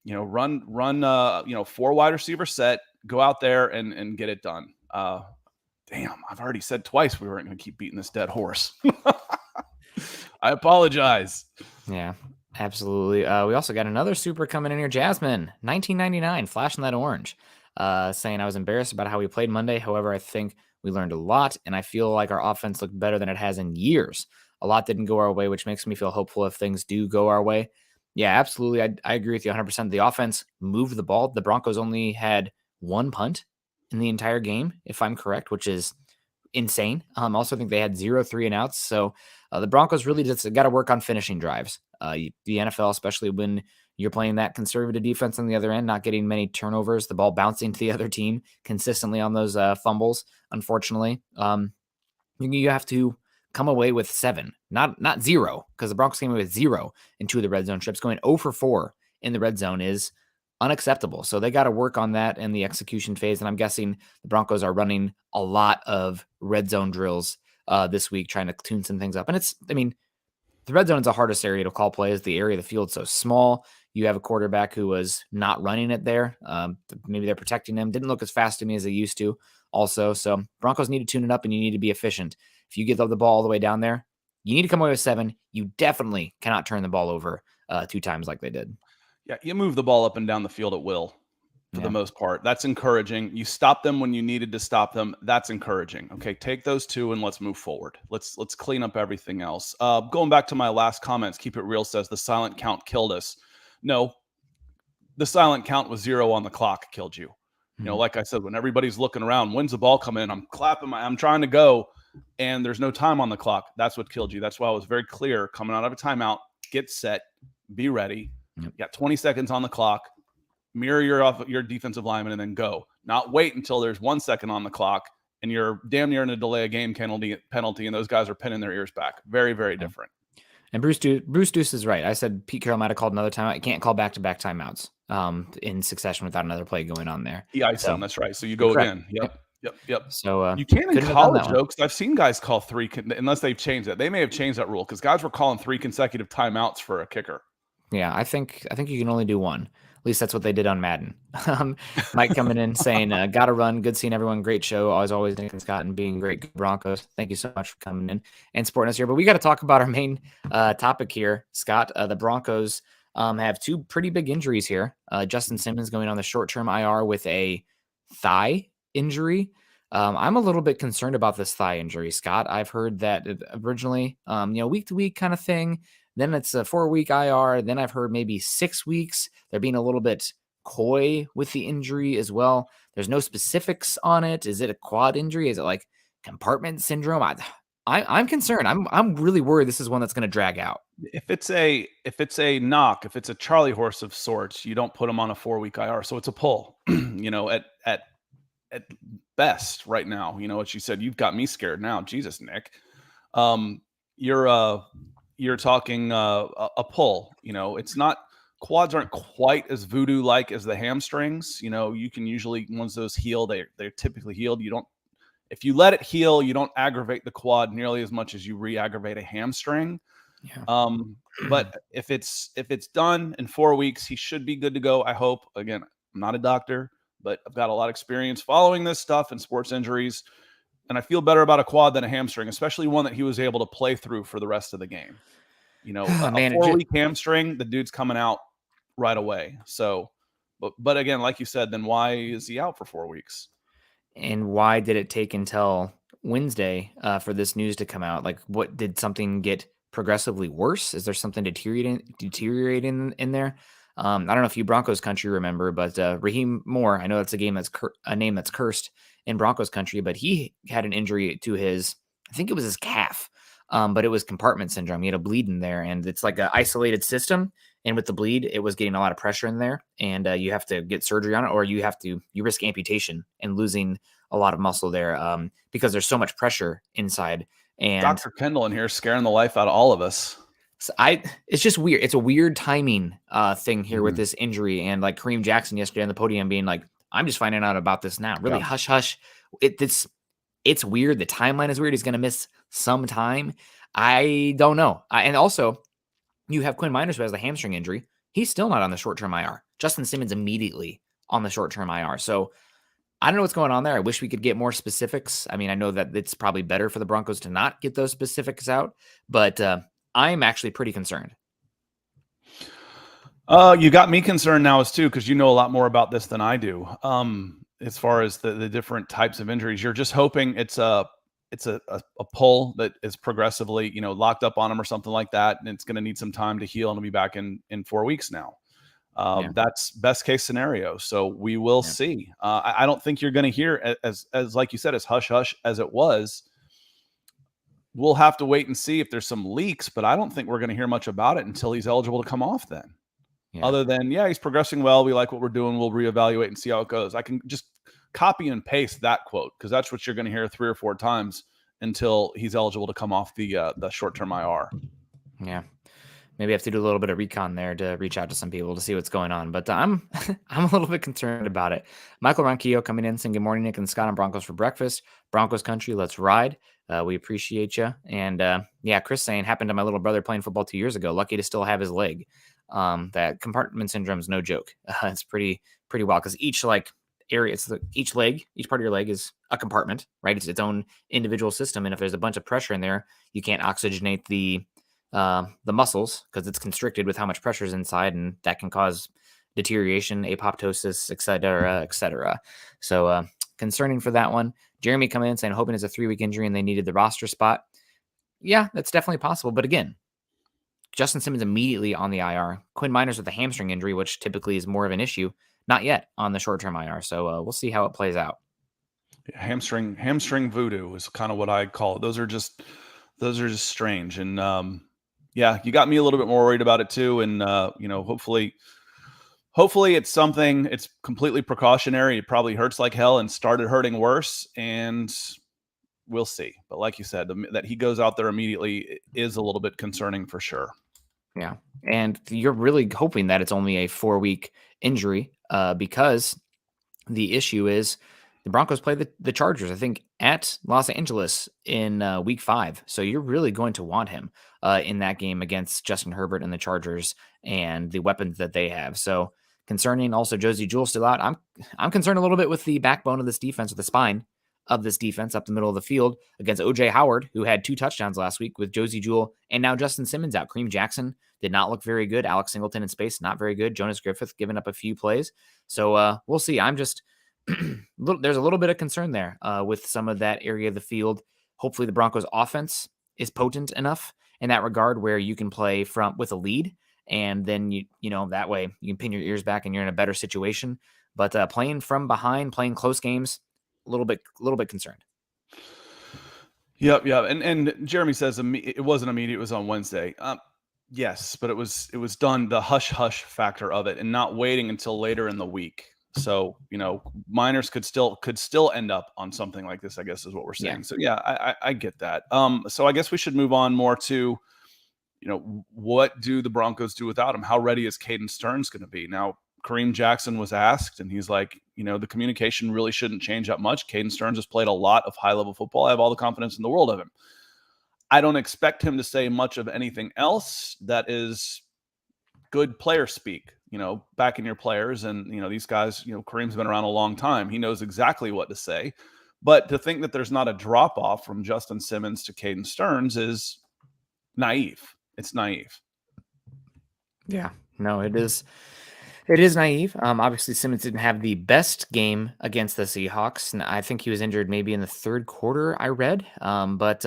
Run 4 wide receiver set, go out there and get it done. Damn, I've already said twice we weren't going to keep beating this dead horse. I apologize. Yeah, absolutely. We also got another super coming in here. Jasmine, 1999, flashing that orange, saying I was embarrassed about how we played Monday. However, I think we learned a lot, and I feel like our offense looked better than it has in years. A lot didn't go our way, which makes me feel hopeful if things do go our way. Yeah, absolutely. I agree with you 100%. The offense moved the ball. The Broncos only had 1 punt in the entire game, if I'm correct, which is insane. Also think they had 0 3-and-outs. So the Broncos really just got to work on finishing drives. The NFL, especially when you're playing that conservative defense on the other end, not getting many turnovers, the ball bouncing to the other team consistently on those fumbles, unfortunately. You have to come away with 7, not 0, because the Broncos came away with 0 in 2 of the red zone trips. Going 0 for 4 in the red zone is unacceptable. So they got to work on that in the execution phase. And I'm guessing the Broncos are running a lot of red zone drills this week, trying to tune some things up. And the red zone is the hardest area to call plays. The area of the field so small. You have a quarterback who was not running it there. Maybe they're protecting him. Didn't look as fast to me as they used to also. So Broncos need to tune it up, and you need to be efficient. If you get the ball all the way down there, you need to come away with 7. You definitely cannot turn the ball over 2 times like they did. Yeah, you move the ball up and down the field at will for the most part. That's encouraging. You stop them when you needed to stop them. That's encouraging. Okay, take those 2 and let's move forward. Let's clean up everything else. Going back to my last comments, Keep It Real says the silent count killed us. No, the silent count was 0 on the clock killed you. Like I said, when everybody's looking around, when's the ball coming in? I'm clapping, I'm trying to go, and there's no time on the clock. That's what killed you. That's why I was very clear coming out of a timeout. Get set, be ready. You got 20 seconds on the clock. Mirror your defensive lineman and then go. Not wait until there's 1 second on the clock and you're damn near in a delay of game penalty and those guys are pinning their ears back. Very, very different. And Bruce Deuce is right. I said Pete Carroll might have called another timeout. You can't call back-to-back timeouts in succession without another play going on there. Yeah, that's right. So you go again. Yep. So you can in college, though, because I've seen guys call 3 unless they've changed that. They may have changed that rule because guys were calling 3 consecutive timeouts for a kicker. Yeah, I think you can only do 1. At least that's what they did on Madden. Mike coming in saying, gotta run. Good seeing everyone. Great show. Always Nick and Scott and being great Broncos. Thank you so much for coming in and supporting us here. But we got to talk about our main topic here, Scott. The Broncos have 2 pretty big injuries here. Justin Simmons going on the short-term IR with a thigh injury. I'm a little bit concerned about this thigh injury, Scott. I've heard that originally, week-to-week kind of thing. Then it's a 4-week IR. Then I've heard maybe 6 weeks. They're being a little bit coy with the injury as well. There's no specifics on it. Is it a quad injury? Is it like compartment syndrome? I'm concerned. I'm really worried this is one that's going to drag out. If it's a knock, if it's a Charlie horse of sorts, you don't put him on a 4-week IR. So it's a pull. At best right now. What you said, you've got me scared now. Jesus, Nick. you're talking a pull. It's not, quads aren't quite as voodoo like as the hamstrings. You can usually, once those heal, they're typically healed. If you let it heal, you don't aggravate the quad nearly as much as you re-aggravate a hamstring. Yeah. But if it's done in 4 weeks, he should be good to go. I hope. Again, I'm not a doctor, but I've got a lot of experience following this stuff and sports injuries. And I feel better about a quad than a hamstring, especially one that he was able to play through for the rest of the game. A Man, 4-week hamstring, the dude's coming out right away. So, but again, like you said, then why is he out for 4 weeks? and why did it take until Wednesday for this news to come out? Like, what did something get progressively worse? Is there something deteriorating in there? I don't know if you Broncos country remember, but Raheem Moore, I know that's a name that's cursed in Broncos country, but he had an injury to I think it was his calf, but it was compartment syndrome. He had a bleed in there, and it's like an isolated system. And with the bleed, it was getting a lot of pressure in there, and you have to get surgery on it, or you risk amputation and losing a lot of muscle there because there's so much pressure inside. And Dr. Kendall in here scaring the life out of all of us. so it's just weird. It's a weird timing thing here with this injury, and like Kareem Jackson yesterday on the podium being like, "I'm just finding out about this now." Really, hush, hush. It's weird. The timeline is weird. He's going to miss some time. I don't know. And also, you have Quinn Meinerz who has the hamstring injury. He's still not on the short-term IR. Justin Simmons immediately on the short-term IR. So I don't know what's going on there. I wish we could get more specifics. I mean, I know that it's probably better for the Broncos to not get those specifics out, but I'm actually pretty concerned. You got me concerned now as too, because you know a lot more about this than I do. As far as the different types of injuries, you're just hoping it's a pull that is progressively, locked up on him or something like that, and it's going to need some time to heal, and he'll be back in 4 weeks now. That's best case scenario. So we will see. I don't think you're going to hear as like you said, as hush hush as it was. We'll have to wait and see if there's some leaks, but I don't think we're going to hear much about it until he's eligible to come off then. Yeah. Other than, he's progressing well. We like what we're doing. We'll reevaluate and see how it goes. I can just copy and paste that quote because that's what you're going to hear 3 or 4 times until he's eligible to come off the short-term IR. Yeah. Maybe I have to do a little bit of recon there to reach out to some people to see what's going on. But I'm a little bit concerned about it. Michael Ronquillo coming in saying, "Good morning, Nick and Scott on Broncos for breakfast. Broncos country, let's ride. We appreciate you." And Chris saying, "Happened to my little brother playing football 2 years ago. Lucky to still have his leg." That compartment syndrome is no joke. It's pretty wild because each area, each part of your leg is a compartment, right? It's its own individual system. And if there's a bunch of pressure in there, you can't oxygenate the muscles because it's constricted with how much pressure is inside, and that can cause deterioration, apoptosis, et cetera. So concerning for that one. Jeremy coming in saying, hoping it's a 3-week injury and they needed the roster spot. Yeah, that's definitely possible. But again, Justin Simmons immediately on the IR. Quinn Meinerz with the hamstring injury, which typically is more of an issue, not yet on the short-term IR. So we'll see how it plays out. Hamstring voodoo is kind of what I call it. Those are just strange. And you got me a little bit more worried about it too. And hopefully it's something, it's completely precautionary. It probably hurts like hell and started hurting worse, and we'll see. But like you said, that he goes out there immediately is a little bit concerning for sure. Yeah. And you're really hoping that it's only a 4-week injury because the issue is the Broncos play the Chargers, I think, at Los Angeles in week 5. So you're really going to want him in that game against Justin Herbert and the Chargers and the weapons that they have. So concerning. Also, Josie Jewell still out. I'm concerned a little bit with the backbone of this defense, with the spine of this defense up the middle of the field against O.J. Howard, who had 2 touchdowns last week, with Josie Jewell and now Justin Simmons out. Kareem Jackson did not look very good. Alex Singleton in space, not very good. Jonas Griffith giving up a few plays. So we'll see. I'm just there's a little bit of concern there with some of that area of the field. Hopefully the Broncos offense is potent enough in that regard where you can play with a lead, and then you that way you can pin your ears back and you're in a better situation. But playing from behind, playing close games, a little bit concerned. Yep. And Jeremy says it wasn't immediate. It was on Wednesday. Yes, but it was done, the hush hush factor of it, and not waiting until later in the week. So, Meinerz could still end up on something like this, I guess is what we're saying. Yeah. So yeah, I get that. So I guess we should move on more to, what do the Broncos do without him? How ready is Caden Stearns going to be? Now, Kareem Jackson was asked, and he's like, the communication really shouldn't change that much. Caden Stearns has played a lot of high-level football. I have all the confidence in the world of him. I don't expect him to say much of anything else that is good player speak, backing your players. And, these guys, Kareem's been around a long time. He knows exactly what to say. But to think that there's not a drop-off from Justin Simmons to Caden Stearns is naive. It's naive. Yeah, no, it is. It is naive. Obviously, Simmons didn't have the best game against the Seahawks, and I think he was injured maybe in the third quarter, I read. But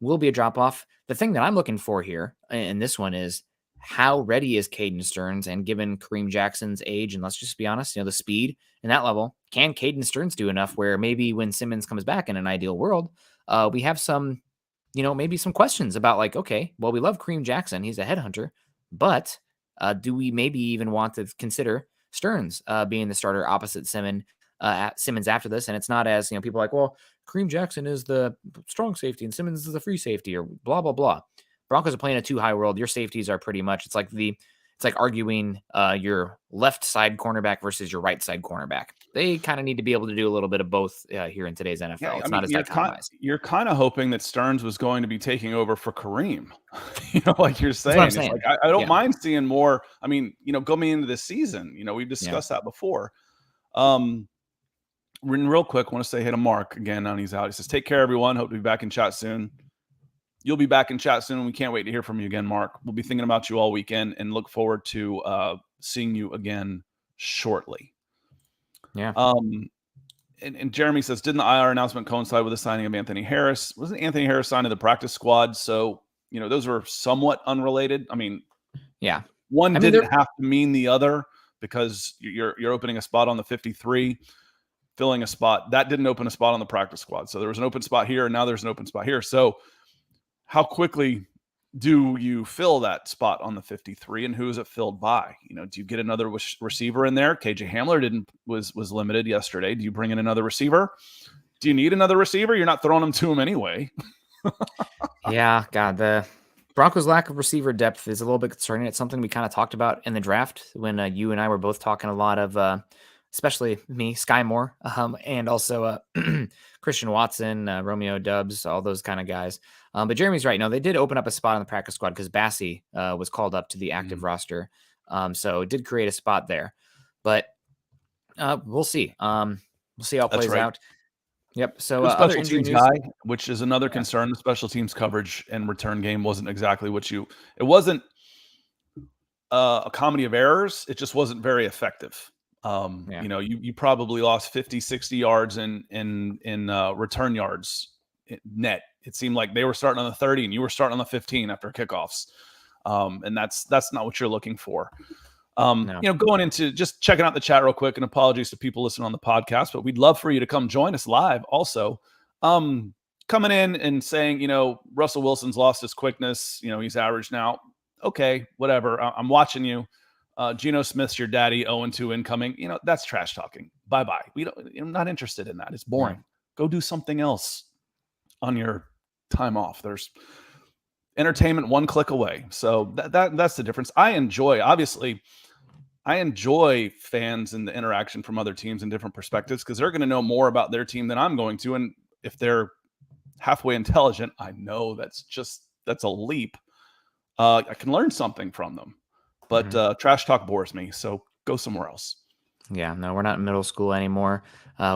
will be a drop off. The thing that I'm looking for here in this one is how ready is Caden Stearns, and given Kareem Jackson's age, and let's just be honest, the speed and that level, can Caden Stearns do enough where maybe when Simmons comes back in an ideal world, we have some, maybe some questions about like, okay, well, we love Kareem Jackson. He's a headhunter, but do we maybe even want to consider Stearns being the starter opposite Simmons after this? And it's not as, people are like, well, Kareem Jackson is the strong safety and Simmons is the free safety, or blah, blah, blah. Broncos are playing a too high world. Your safeties are pretty much, it's like arguing your left side cornerback versus your right side cornerback. They kind of need to be able to do a little bit of both here in today's NFL. Yeah, it's not as dichotomized. You're kind of hoping that Stearns was going to be taking over for Kareem, like you're saying. That's what I'm saying. It's like, I don't mind seeing more. I mean, going into this season, we've discussed that before. Real quick, I want to say hey to Mark again on he's out. He says, take care, everyone. Hope to be back in chat soon. You'll be back in chat soon. We can't wait to hear from you again, Mark. We'll be thinking about you all weekend and look forward to seeing you again shortly. Yeah. And Jeremy says, didn't the IR announcement coincide with the signing of Anthony Harris? Wasn't Anthony Harris signed to the practice squad? So, those were somewhat unrelated. I mean, yeah, one didn't have to mean the other, because you're opening a spot on the 53, filling a spot. That didn't open a spot on the practice squad. So there was an open spot here, and now there's an open spot here. So how quickly do you fill that spot on the 53, and who is it filled by? Do you get another receiver in there? KJ Hamler was limited yesterday. Do you bring in another receiver? Do you need another receiver? You're not throwing them to him anyway. Yeah, God, the Broncos' lack of receiver depth is a little bit concerning. It's something we kind of talked about in the draft when you and I were both talking a lot of, especially me, Sky Moore, and also Christian Watson, Romeo Dubs, all those kind of guys. But Jeremy's right. No, they did open up a spot on the practice squad because Bassey was called up to the active roster. So it did create a spot there. But we'll see. We'll see how it plays out. Yep. So special teams guy, which is another concern. The special teams coverage and return game wasn't exactly it wasn't a comedy of errors. It just wasn't very effective. You probably lost 50, 60 yards in return yards net. It seemed like they were starting on the 30 and you were starting on the 15 after kickoffs. And that's not what you're looking for. No. Going into just checking out the chat real quick, and apologies to people listening on the podcast, but we'd love for you to come join us live. Also, coming in and saying, Russell Wilson's lost his quickness. He's average now. Okay, whatever. I'm watching you. Geno Smith's your daddy, 0-2 incoming. That's trash talking. Bye-bye. I'm not interested in that. It's boring. Go do something else on your time off. There's entertainment one click away. So that's the difference. I enjoy fans and the interaction from other teams and different perspectives, because they're going to know more about their team than I'm going to. And if they're halfway intelligent, I know that's a leap. I can learn something from them. But trash talk bores me, so go somewhere else. Yeah, no, we're not in middle school anymore.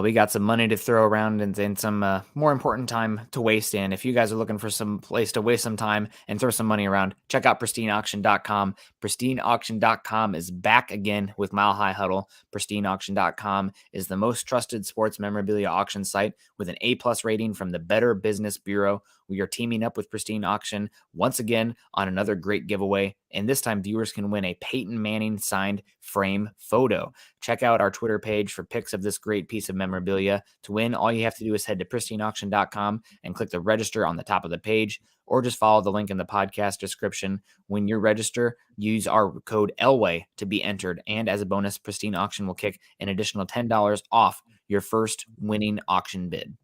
We got some money to throw around and some more important time to waste in. If you guys are looking for some place to waste some time and throw some money around, check out pristineauction.com. Pristineauction.com is back again with Mile High Huddle. Pristineauction.com is the most trusted sports memorabilia auction site with an A+ rating from the Better Business Bureau. we are teaming up with Pristine Auction once again on another great giveaway. And this time, viewers can win a Peyton Manning signed frame photo. Check out our Twitter page for pics of this great piece of memorabilia. To win, all you have to do is head to pristineauction.com and click the register on the top of the page, or just follow the link in the podcast description. When you register, use our code Elway to be entered. And as a bonus, Pristine Auction will kick an additional $10 off your first winning auction bid.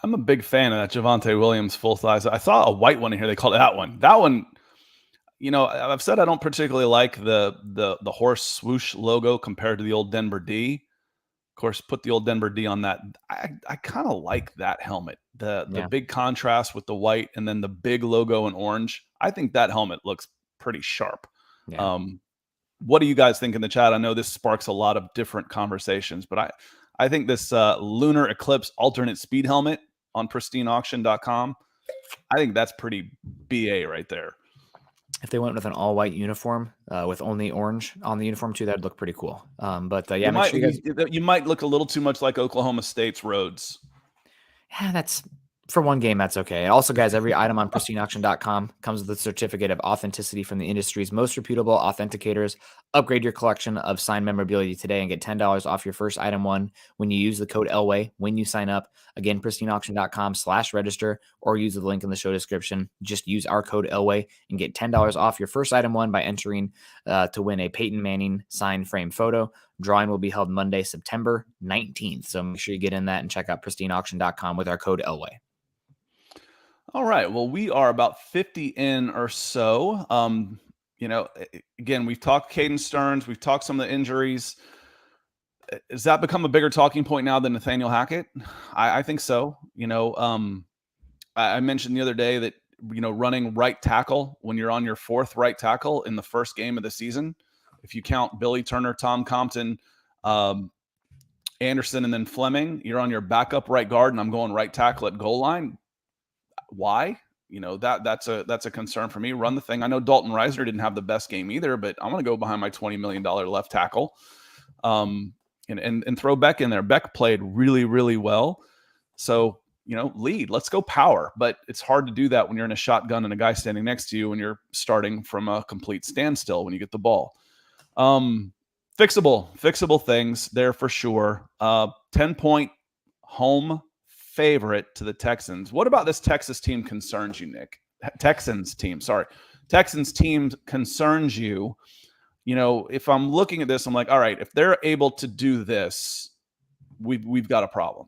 I'm a big fan of that Javonte Williams full size. I saw a white one in here. They called it that one. That one, you know, I've said I don't particularly like the horse swoosh logo compared to the old Denver D. Of course, put the old Denver D on that. I kind of like that helmet. The big contrast with the white and then the big logo in orange. I think that helmet looks pretty sharp. Yeah. What do you guys think in the chat? I know this sparks a lot of different conversations, but I think this Lunar Eclipse alternate speed helmet on pristineauction.com, I think that's pretty BA right there. If they went with an all-white uniform with only orange on the uniform too, that'd look pretty cool. But yeah, you might look a little too much like Oklahoma State's roads. Yeah, that's for one game. That's okay. Also, guys, every item on pristineauction.com comes with a certificate of authenticity from the industry's most reputable authenticators. Upgrade your collection of signed memorabilia today and get $10 off your first item one when you use the code Elway when you sign up. Again, pristineauction.com/register, or use the link in the show description. Just use our code Elway and get $10 off your first item one by entering to win a Peyton Manning signed frame photo. Drawing will be held Monday, September 19th. So make sure you get in that and check out pristineauction.com with our code Elway. All right. Well, we are about 50 in or so. You know, again, we've talked Caden Stearns. We've talked some of the injuries. Has that become a bigger talking point now than Nathaniel Hackett? I think so. You know, I mentioned the other day that, you know, running right tackle when you're on your fourth right tackle in the first game of the season, if you count Billy Turner, Tom Compton, Anderson, and then Fleming, you're on your backup right guard, and I'm going right tackle at goal line. Why? You know, that's a concern for me. Run the thing. I know Dalton Reisner didn't have the best game either, but I'm going to go behind my $20 million left tackle, and throw Beck in there. Beck played really, really well. So, you know, lead. Let's go power. But it's hard to do that when you're in a shotgun and a guy standing next to you and you're starting from a complete standstill when you get the ball. Fixable things there for sure. 10-point home favorite to the Texans. What about this Texas team concerns you, Nick? Texans team concerns you. You know, if I'm looking at this, I'm like, all right, if they're able to do this, we've got a problem.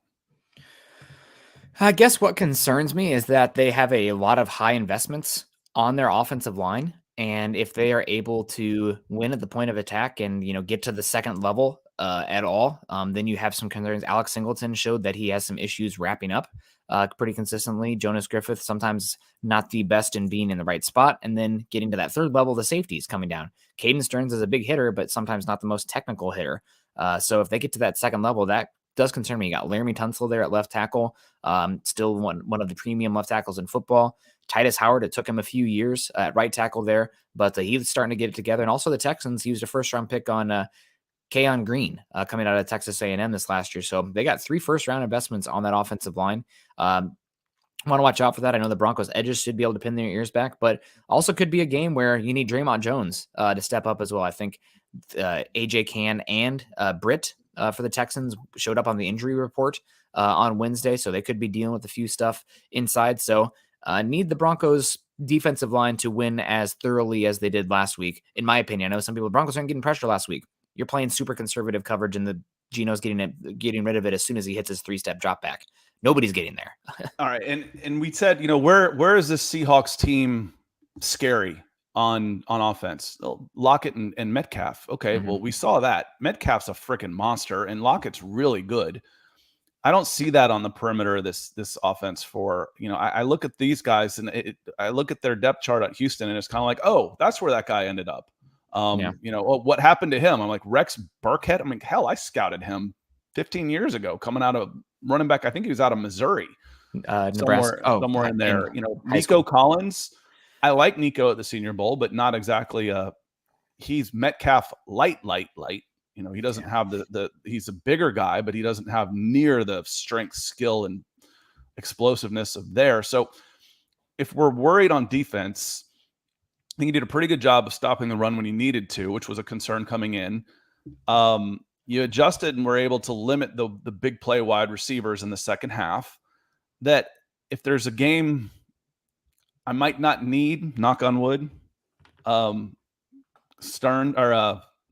I guess what concerns me is that they have a lot of high investments on their offensive line. And if they are able to win at the point of attack and, you know, get to the second level at all, then you have some concerns. Alex Singleton showed that he has some issues wrapping up pretty consistently. Jonas Griffith, sometimes not the best in being in the right spot. And then getting to that third level, the safeties coming down. Caden Stearns is a big hitter, but sometimes not the most technical hitter. So if they get to that second level, that does concern me. You got Laramie Tunsil there at left tackle, still one of the premium left tackles in football. Titus Howard, it took him a few years at right tackle there, but he's starting to get it together. And also the Texans used a first-round pick on Keon Green coming out of Texas A&M this last year. So they got 3 first-round investments on that offensive line. Want to watch out for that. I know the Broncos edges should be able to pin their ears back, but also could be a game where you need Draymond Jones to step up as well. I think AJ Cann and Britt for the Texans showed up on the injury report on Wednesday, so they could be dealing with a few stuff inside. So need the Broncos defensive line to win as thoroughly as they did last week. In my opinion, I know some people, the Broncos aren't getting pressure last week. You're playing super conservative coverage, and the Geno's getting rid of it as soon as he hits his 3-step drop back. Nobody's getting there. All right, and we said, you know, where is this Seahawks team scary on offense? Lockett and Metcalf. Okay, well, we saw that. Metcalf's a freaking monster, and Lockett's really good. I don't see that on the perimeter of this offense for, you know, I look at these guys and I look at their depth chart at Houston, and it's kind of like, oh, that's where that guy ended up. You know, what happened to him? I'm like, Rex Burkhead. I mean, hell, I scouted him 15 years ago coming out of running back. I think he was out of Missouri, Nebraska. Somewhere in there. You know, Nico Collins. I like Nico at the Senior Bowl, but not exactly he's Metcalf light. You know, he doesn't have he's a bigger guy, but he doesn't have near the strength, skill, and explosiveness of there. So if we're worried on defense, I think you did a pretty good job of stopping the run when you needed to, which was a concern coming in. You adjusted and were able to limit the big play wide receivers in the second half. That if there's a game I might not need, knock on wood,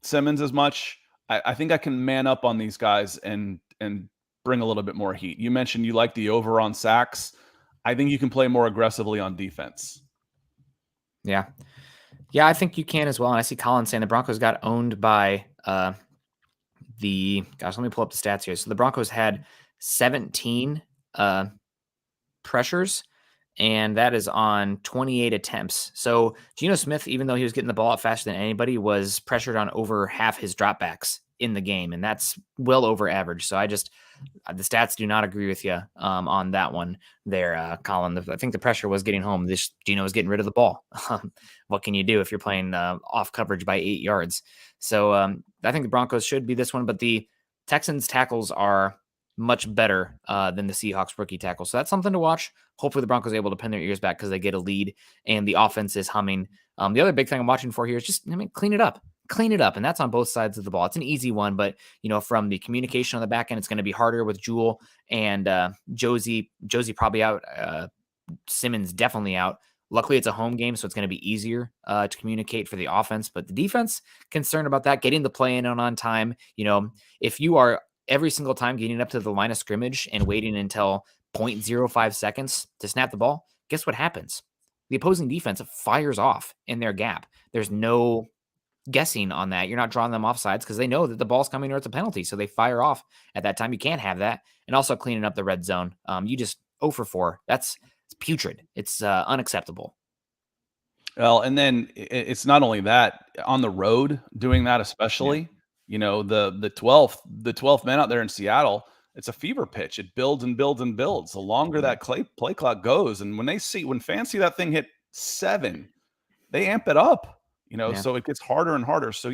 Simmons as much, I think I can man up on these guys and bring a little bit more heat. You mentioned you like the over on sacks. I think you can play more aggressively on defense. Yeah, I think you can as well. And I see Colin saying the Broncos got owned by let me pull up the stats here. So the Broncos had 17 pressures, and that is on 28 attempts. So Geno Smith, even though he was getting the ball out faster than anybody, was pressured on over half his dropbacks in the game, and that's well over average. So the stats do not agree with you on that one there, Colin. I think the pressure was getting home. Geno was getting rid of the ball. What can you do if you're playing off coverage by 8 yards? So I think the Broncos should be this one, but the Texans tackles are much better than the Seahawks rookie tackle. So that's something to watch. Hopefully the Broncos are able to pin their ears back because they get a lead and the offense is humming. The other big thing I'm watching for here is just, clean it up. And that's on both sides of the ball. It's an easy one, but from the communication on the back end, it's going to be harder with Jewel and Josie probably out. Simmons definitely out. Luckily, it's a home game, so it's going to be easier to communicate for the offense. But the defense, concerned about that, getting the play in on time. If you are every single time getting up to the line of scrimmage and waiting until 0.05 seconds to snap the ball, guess what happens? The opposing defense fires off in their gap. There's no guessing on that. You're not drawing them off sides because they know that the ball's coming or it's a penalty. So they fire off at that time. You can't have that. And also cleaning up the red zone. You just 0 for 4. It's putrid. It's unacceptable. Well, and then it's not only that, on the road doing that, especially, the 12th man out there in Seattle, it's a fever pitch. It builds and builds and builds. The longer that play clock goes, and when fans see that thing hit 7, they amp it up. So it gets harder and harder. So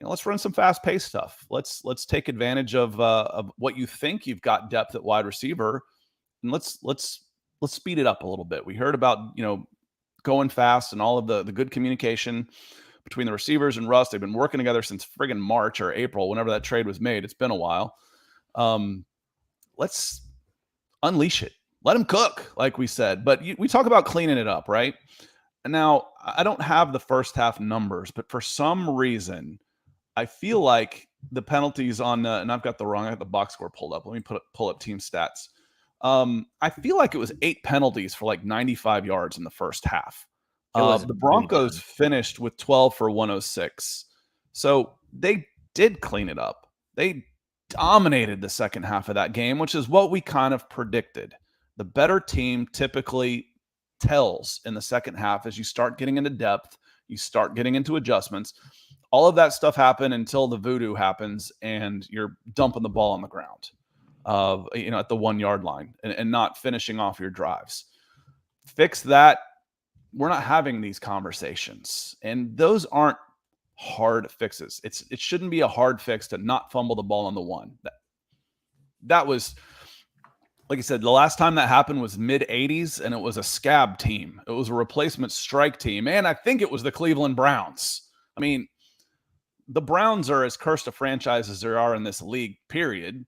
let's run some fast paced stuff. Let's take advantage of what you think you've got depth at wide receiver, and let's speed it up a little bit. We heard about going fast and all of the good communication between the receivers and Russ. They've been working together since friggin' March or April, whenever that trade was made. It's been a while. Let's unleash it. Let him cook, like we said. But we talk about cleaning it up, right? And now I don't have the first half numbers, but for some reason, I feel like the penalties on and I have the box score pulled up. Let me pull up team stats. I feel like it was 8 penalties for like 95 yards in the first half. The Broncos finished with 12 for 106. So they did clean it up. They dominated the second half of that game, which is what we kind of predicted. The better team typically tells in the second half as you start getting into depth, you start getting into adjustments. All of that stuff happened until the voodoo happens and you're dumping the ball on the ground, at the 1 yard line and not finishing off your drives. Fix that. We're not having these conversations, and those aren't hard fixes. It shouldn't be a hard fix to not fumble the ball on the 1. That was, like I said, the last time that happened was mid-'80s, and it was a scab team. It was a replacement strike team, and I think it was the Cleveland Browns. I mean, the Browns are as cursed a franchise as there are in this league, period.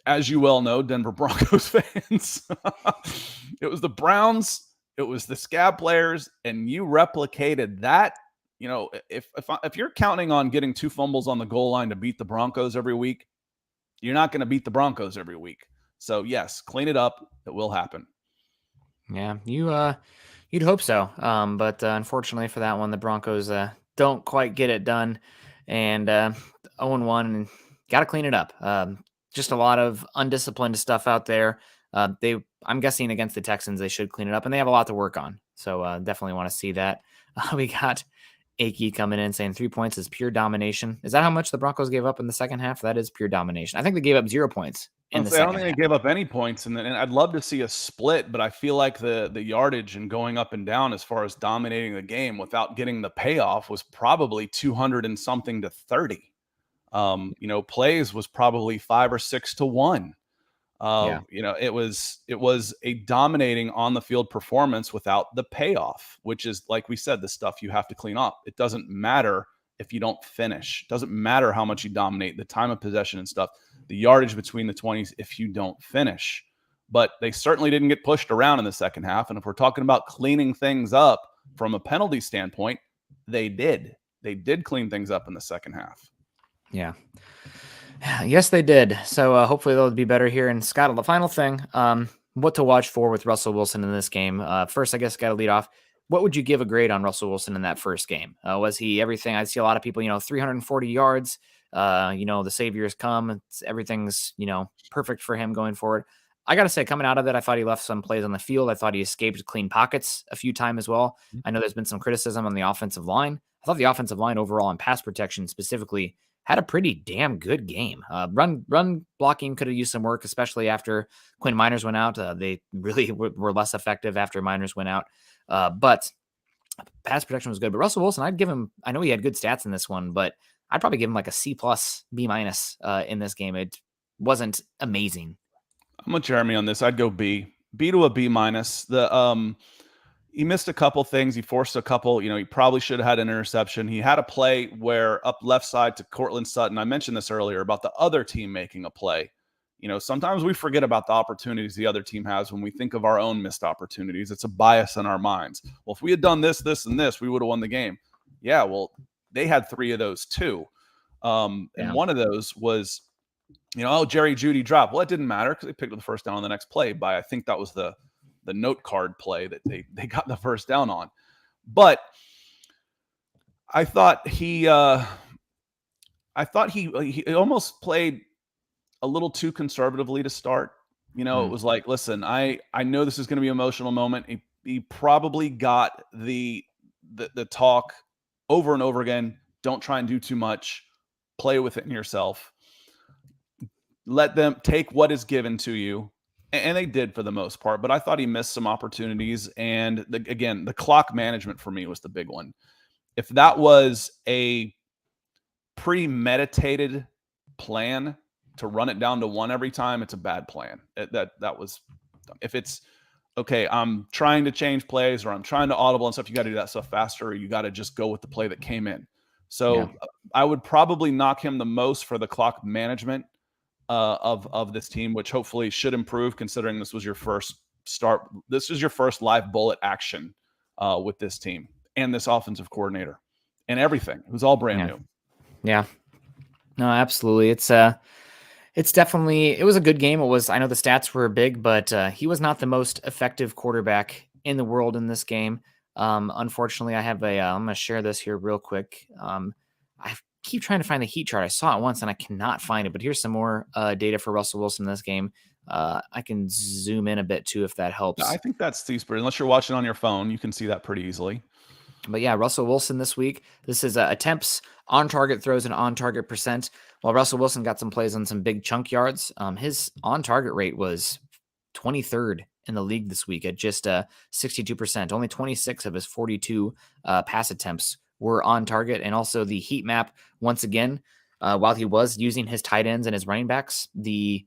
As you well know, Denver Broncos fans. It was the Browns, it was the scab players, and you replicated that. If you're counting on getting 2 fumbles on the goal line to beat the Broncos every week, you're not going to beat the Broncos every week. So yes, clean it up. It will happen. Yeah, you'd hope so. But unfortunately for that one, the Broncos don't quite get it done, and 0-1, and got to clean it up. Just a lot of undisciplined stuff out there. I'm guessing against the Texans, they should clean it up, and they have a lot to work on. So definitely want to see that. We got Akey coming in saying 3 points is pure domination. Is that how much the Broncos gave up in the second half? That is pure domination. I think they gave up 0 points in the second half. I don't think they gave up any points, and I'd love to see a split, but I feel like the yardage and going up and down as far as dominating the game without getting the payoff was probably 200 and something to 30. Plays was probably 5 or 6 to 1. Yeah. It was a dominating on the field performance without the payoff, which is, like we said, the stuff you have to clean up. It doesn't matter if you don't finish. It doesn't matter how much you dominate, the time of possession and stuff, the yardage between the 20s if you don't finish. But they certainly didn't get pushed around in the second half. And if we're talking about cleaning things up from a penalty standpoint, they did. They did clean things up in the second half. Yeah. Yes, they did. So hopefully they'll be better here. And Scott, the final thing, what to watch for with Russell Wilson in this game? First, I guess, got to lead off. What would you give a grade on Russell Wilson in that first game? Was he everything? I see a lot of people, 340 yards. The Savior's come. Everything's, perfect for him going forward. I got to say, coming out of it, I thought he left some plays on the field. I thought he escaped clean pockets a few times as well. I know there's been some criticism on the offensive line. I thought the offensive line overall and pass protection specifically had a pretty damn good game. Run blocking could have used some work, especially after Quinn Meinerz went out. They really were less effective after Meinerz went out. But pass protection was good. But Russell Wilson, I'd give him, I know he had good stats in this one, but I'd probably give him like a C+, B- in this game. It wasn't amazing. I'm with Jeremy on this. I'd go B to a B-. He missed a couple things. He forced a couple. He probably should have had an interception. He had a play where up left side to Courtland Sutton. I mentioned this earlier about the other team making a play. Sometimes we forget about the opportunities the other team has when we think of our own missed opportunities. It's a bias in our minds. Well, if we had done this, this, and this, we would have won the game. Yeah, well, they had 3 of those too. And one of those was, Jerry Jeudy dropped. Well, it didn't matter because they picked up the first down on the next play by, I think that was the note card play that they got the first down on. But I thought he almost played a little too conservatively to start. It was like, listen, I know this is going to be an emotional moment. He probably got the talk over and over again. Don't try and do too much. Play within yourself. Let them take what is given to you. And they did for the most part, but I thought he missed some opportunities. And the clock management for me was the big one. If that was a premeditated plan to run it down to 1 every time, it's a bad plan. That was, if it's okay, I'm trying to change plays or I'm trying to audible and stuff, you got to do that stuff faster, or you got to just go with the play that came in. So I would probably knock him the most for the clock management of this team, which hopefully should improve considering this was your first start. This is your first live bullet action with this team and this offensive coordinator and everything. It was all brand new. Yeah, no, absolutely. It's definitely, it was a good game. I know the stats were big, but he was not the most effective quarterback in the world in this game. Unfortunately, I'm going to share this here real quick. I keep trying to find the heat chart. I saw it once and I cannot find it, but here's some more data for Russell Wilson in this game. I can zoom in a bit too, if that helps. I think that's super. Unless you're watching on your phone, you can see that pretty easily. But yeah, Russell Wilson this week, this is attempts, on target throws, and on target percent. While Russell Wilson got some plays on some big chunk yards, his on target rate was 23rd in the league this week at just 62%. Only 26 of his 42 pass attempts were on target. And also the heat map, once again, while he was using his tight ends and his running backs, the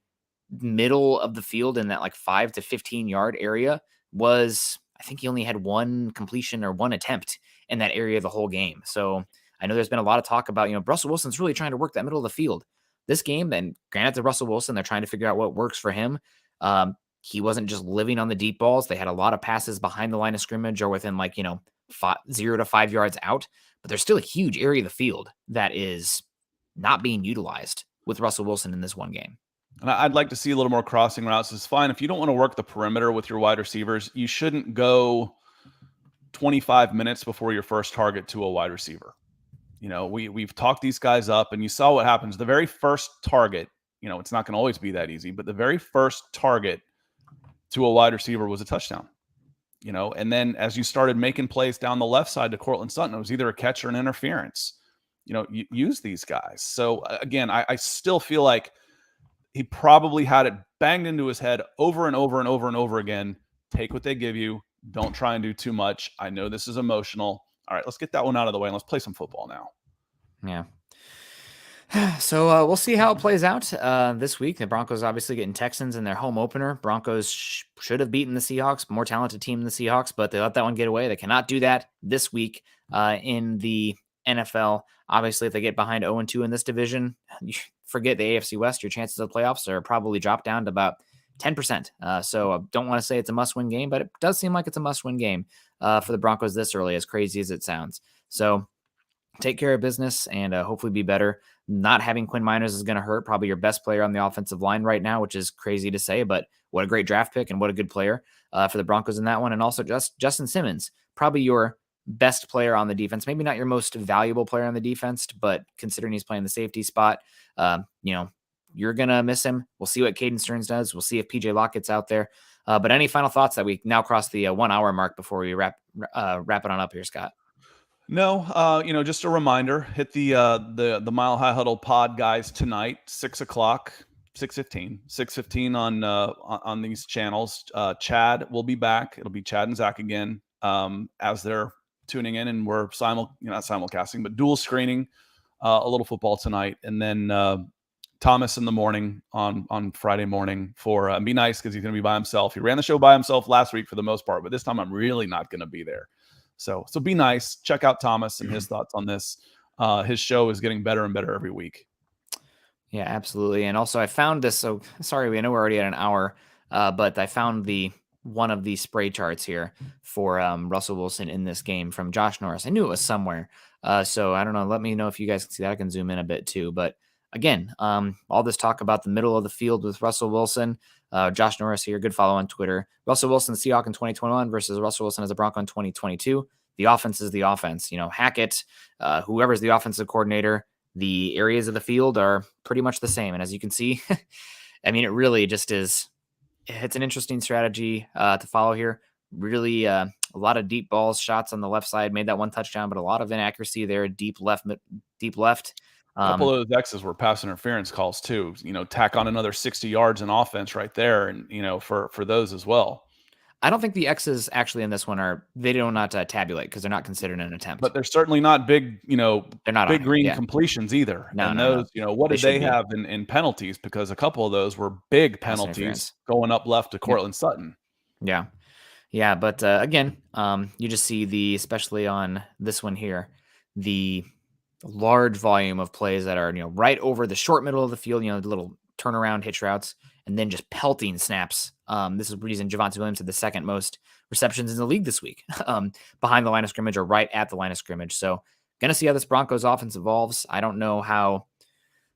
middle of the field in that like 5 to 15 yard area was, I think he only had 1 completion or 1 attempt in that area the whole game. So I know there's been a lot of talk about, Russell Wilson's really trying to work that middle of the field. This game, and granted to Russell Wilson, they're trying to figure out what works for him. He wasn't just living on the deep balls. They had a lot of passes behind the line of scrimmage or within 0 to 5 yards out, but there's still a huge area of the field that is not being utilized with Russell Wilson in this one game. And I'd like to see a little more crossing routes. It's fine. If you don't want to work the perimeter with your wide receivers, you shouldn't go 25 minutes before your first target to a wide receiver. We've talked these guys up and you saw what happens. The very first target, it's not going to always be that easy, but the very first target to a wide receiver was a touchdown. And then as you started making plays down the left side to Courtland Sutton, it was either a catch or an interference. You use these guys. So again, I still feel like he probably had it banged into his head over and over and over and over again. Take what they give you. Don't try and do too much. I know this is emotional. All right, let's get that one out of the way and let's play some football now. Yeah. So we'll see how it plays out this week. The Broncos obviously getting Texans in their home opener. Broncos should have beaten the Seahawks, more talented team than the Seahawks, but they let that one get away. They cannot do that this week in the NFL. Obviously, if they get behind 0-2 in this division, you forget the AFC West. Your chances of playoffs are probably dropped down to about 10%. So I don't want to say it's a must-win game, but it does seem like it's a must-win game for the Broncos this early, as crazy as it sounds. So take care of business and hopefully be better. Not having Quinn Meinerz is going to hurt. Probably your best player on the offensive line right now, which is crazy to say, but what a great draft pick and what a good player for the Broncos in that one. And also Justin Simmons, probably your best player on the defense. Maybe not your most valuable player on the defense, but considering he's playing the safety spot, you're going to miss him. We'll see what Caden Stearns does. We'll see if PJ Lockett's out there. But any final thoughts that we now cross the 1 hour mark before we wrap it on up here, Scott? No, just a reminder, hit the Mile High Huddle pod guys tonight, 6:00, 6:15 on these channels. Chad will be back. It'll be Chad and Zach again as they're tuning in, and we're not simulcasting, but dual screening a little football tonight, and then Thomas in the morning on Friday morning for be nice because he's going to be by himself. He ran the show by himself last week for the most part, but this time I'm really not going to be there. So be nice. Check out Thomas and his thoughts on this. His show is getting better and better every week. Yeah, absolutely. And also I found this. So sorry, I know we're already at an hour, but I found one of the spray charts here for Russell Wilson in this game from Josh Norris. I knew it was somewhere. So I don't know. Let me know if you guys can see that. I can zoom in a bit too. But again, all this talk about the middle of the field with Russell Wilson. Josh Norris here, good follow on Twitter. Russell Wilson, Seahawk in 2021 versus Russell Wilson as a Bronco in 2022. The offense is the offense. Hackett, whoever's the offensive coordinator, the areas of the field are pretty much the same. And as you can see, I mean, it really just is. It's an interesting strategy to follow here. Really, a lot of deep balls, shots on the left side, made that one touchdown, but a lot of inaccuracy there. Deep left. A couple of those X's were pass interference calls too. Tack on another 60 yards in offense right there, and for those as well. I don't think the X's actually in this one they do not tabulate because they're not considered an attempt. But they're certainly not big. They're not big green completions either. No, and no, those, what did they have in penalties? Because a couple of those were big penalties going up left to Cortland Sutton. Yeah. Yeah, but again, you just see especially on this one here, the large volume of plays that are, right over the short middle of the field, the little turnaround hitch routes, and then just pelting snaps. This is the reason Javonte Williams had the second most receptions in the league this week, behind the line of scrimmage or right at the line of scrimmage. So going to see how this Broncos offense evolves. I don't know how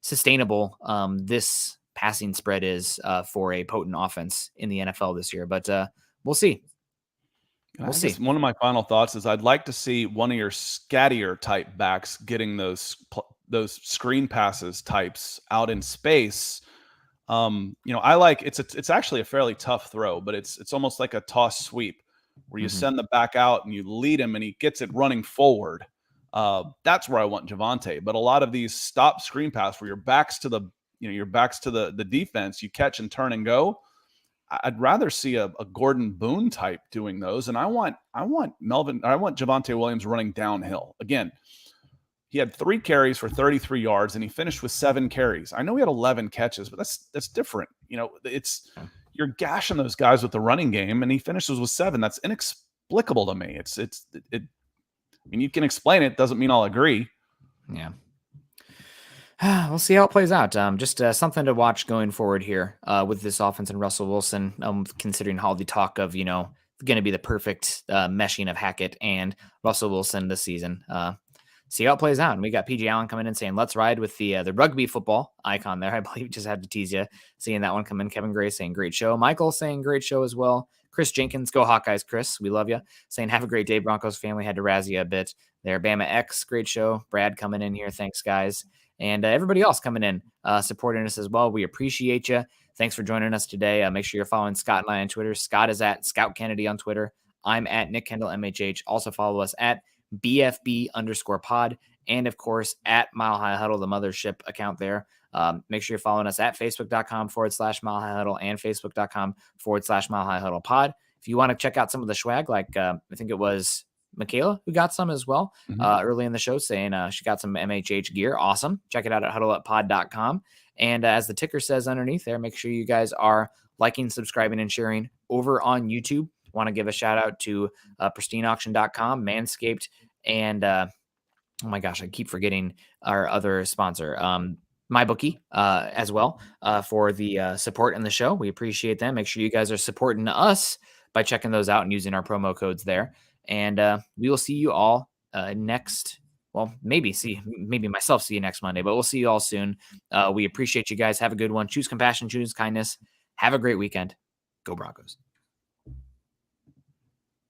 sustainable this passing spread is for a potent offense in the NFL this year, but we'll see. We'll see. One of my final thoughts is I'd like to see one of your scattier type backs getting those screen passes types out in space. I like it's actually a fairly tough throw, but it's almost like a toss sweep where you send the back out and you lead him and he gets it running forward. That's where I want Javonte. But a lot of these stop screen pass where your back's to the defense, you catch and turn and go. I'd rather see a Gordon Boone type doing those. And I want Javonte Williams running downhill. Again, he had 3 carries for 33 yards and he finished with 7 carries. I know he had 11 catches, but that's different. You're gashing those guys with the running game and he finishes with 7. That's inexplicable to me. I mean, you can explain it. Doesn't mean I'll agree. Yeah. We'll see how it plays out. Just something to watch going forward here with this offense and Russell Wilson, considering all the talk of, going to be the perfect meshing of Hackett and Russell Wilson this season. See how it plays out. And we got PJ Allen coming in saying, let's ride with the rugby football icon there. I believe just had to tease you seeing that one come in. Kevin Gray saying, great show. Michael saying, great show as well. Chris Jenkins, go Hawkeyes, Chris. We love you. Saying, have a great day. Broncos family had to razz you a bit there. Bama X, great show. Brad coming in here. Thanks, guys. And everybody else coming in, supporting us as well. We appreciate you. Thanks for joining us today. Make sure you're following Scott and I on Twitter. Scott is at Scout Kennedy on Twitter. I'm at Nick Kendell MHH. Also follow us at BFB_pod. And of course, at Mile High Huddle, the mothership account there. Make sure you're following us at Facebook.com/Mile High Huddle and Facebook.com/Mile High Huddle pod. If you want to check out some of the swag, like I think it was Michaela, who got some as well Mhm. early in the show, saying she got some MHH gear. Awesome. Check it out at huddleuppod.com. And as the ticker says underneath there, make sure you guys are liking, subscribing, and sharing over on YouTube. Want to give a shout out to pristineauction.com, Manscaped, and oh my gosh, I keep forgetting our other sponsor, MyBookie, as well, for the support in the show. We appreciate them. Make sure you guys are supporting us by checking those out and using our promo codes there. And we will see you all next. Well, maybe myself see you next Monday, but we'll see you all soon. We appreciate you guys. Have a good one. Choose compassion, choose kindness. Have a great weekend. Go Broncos.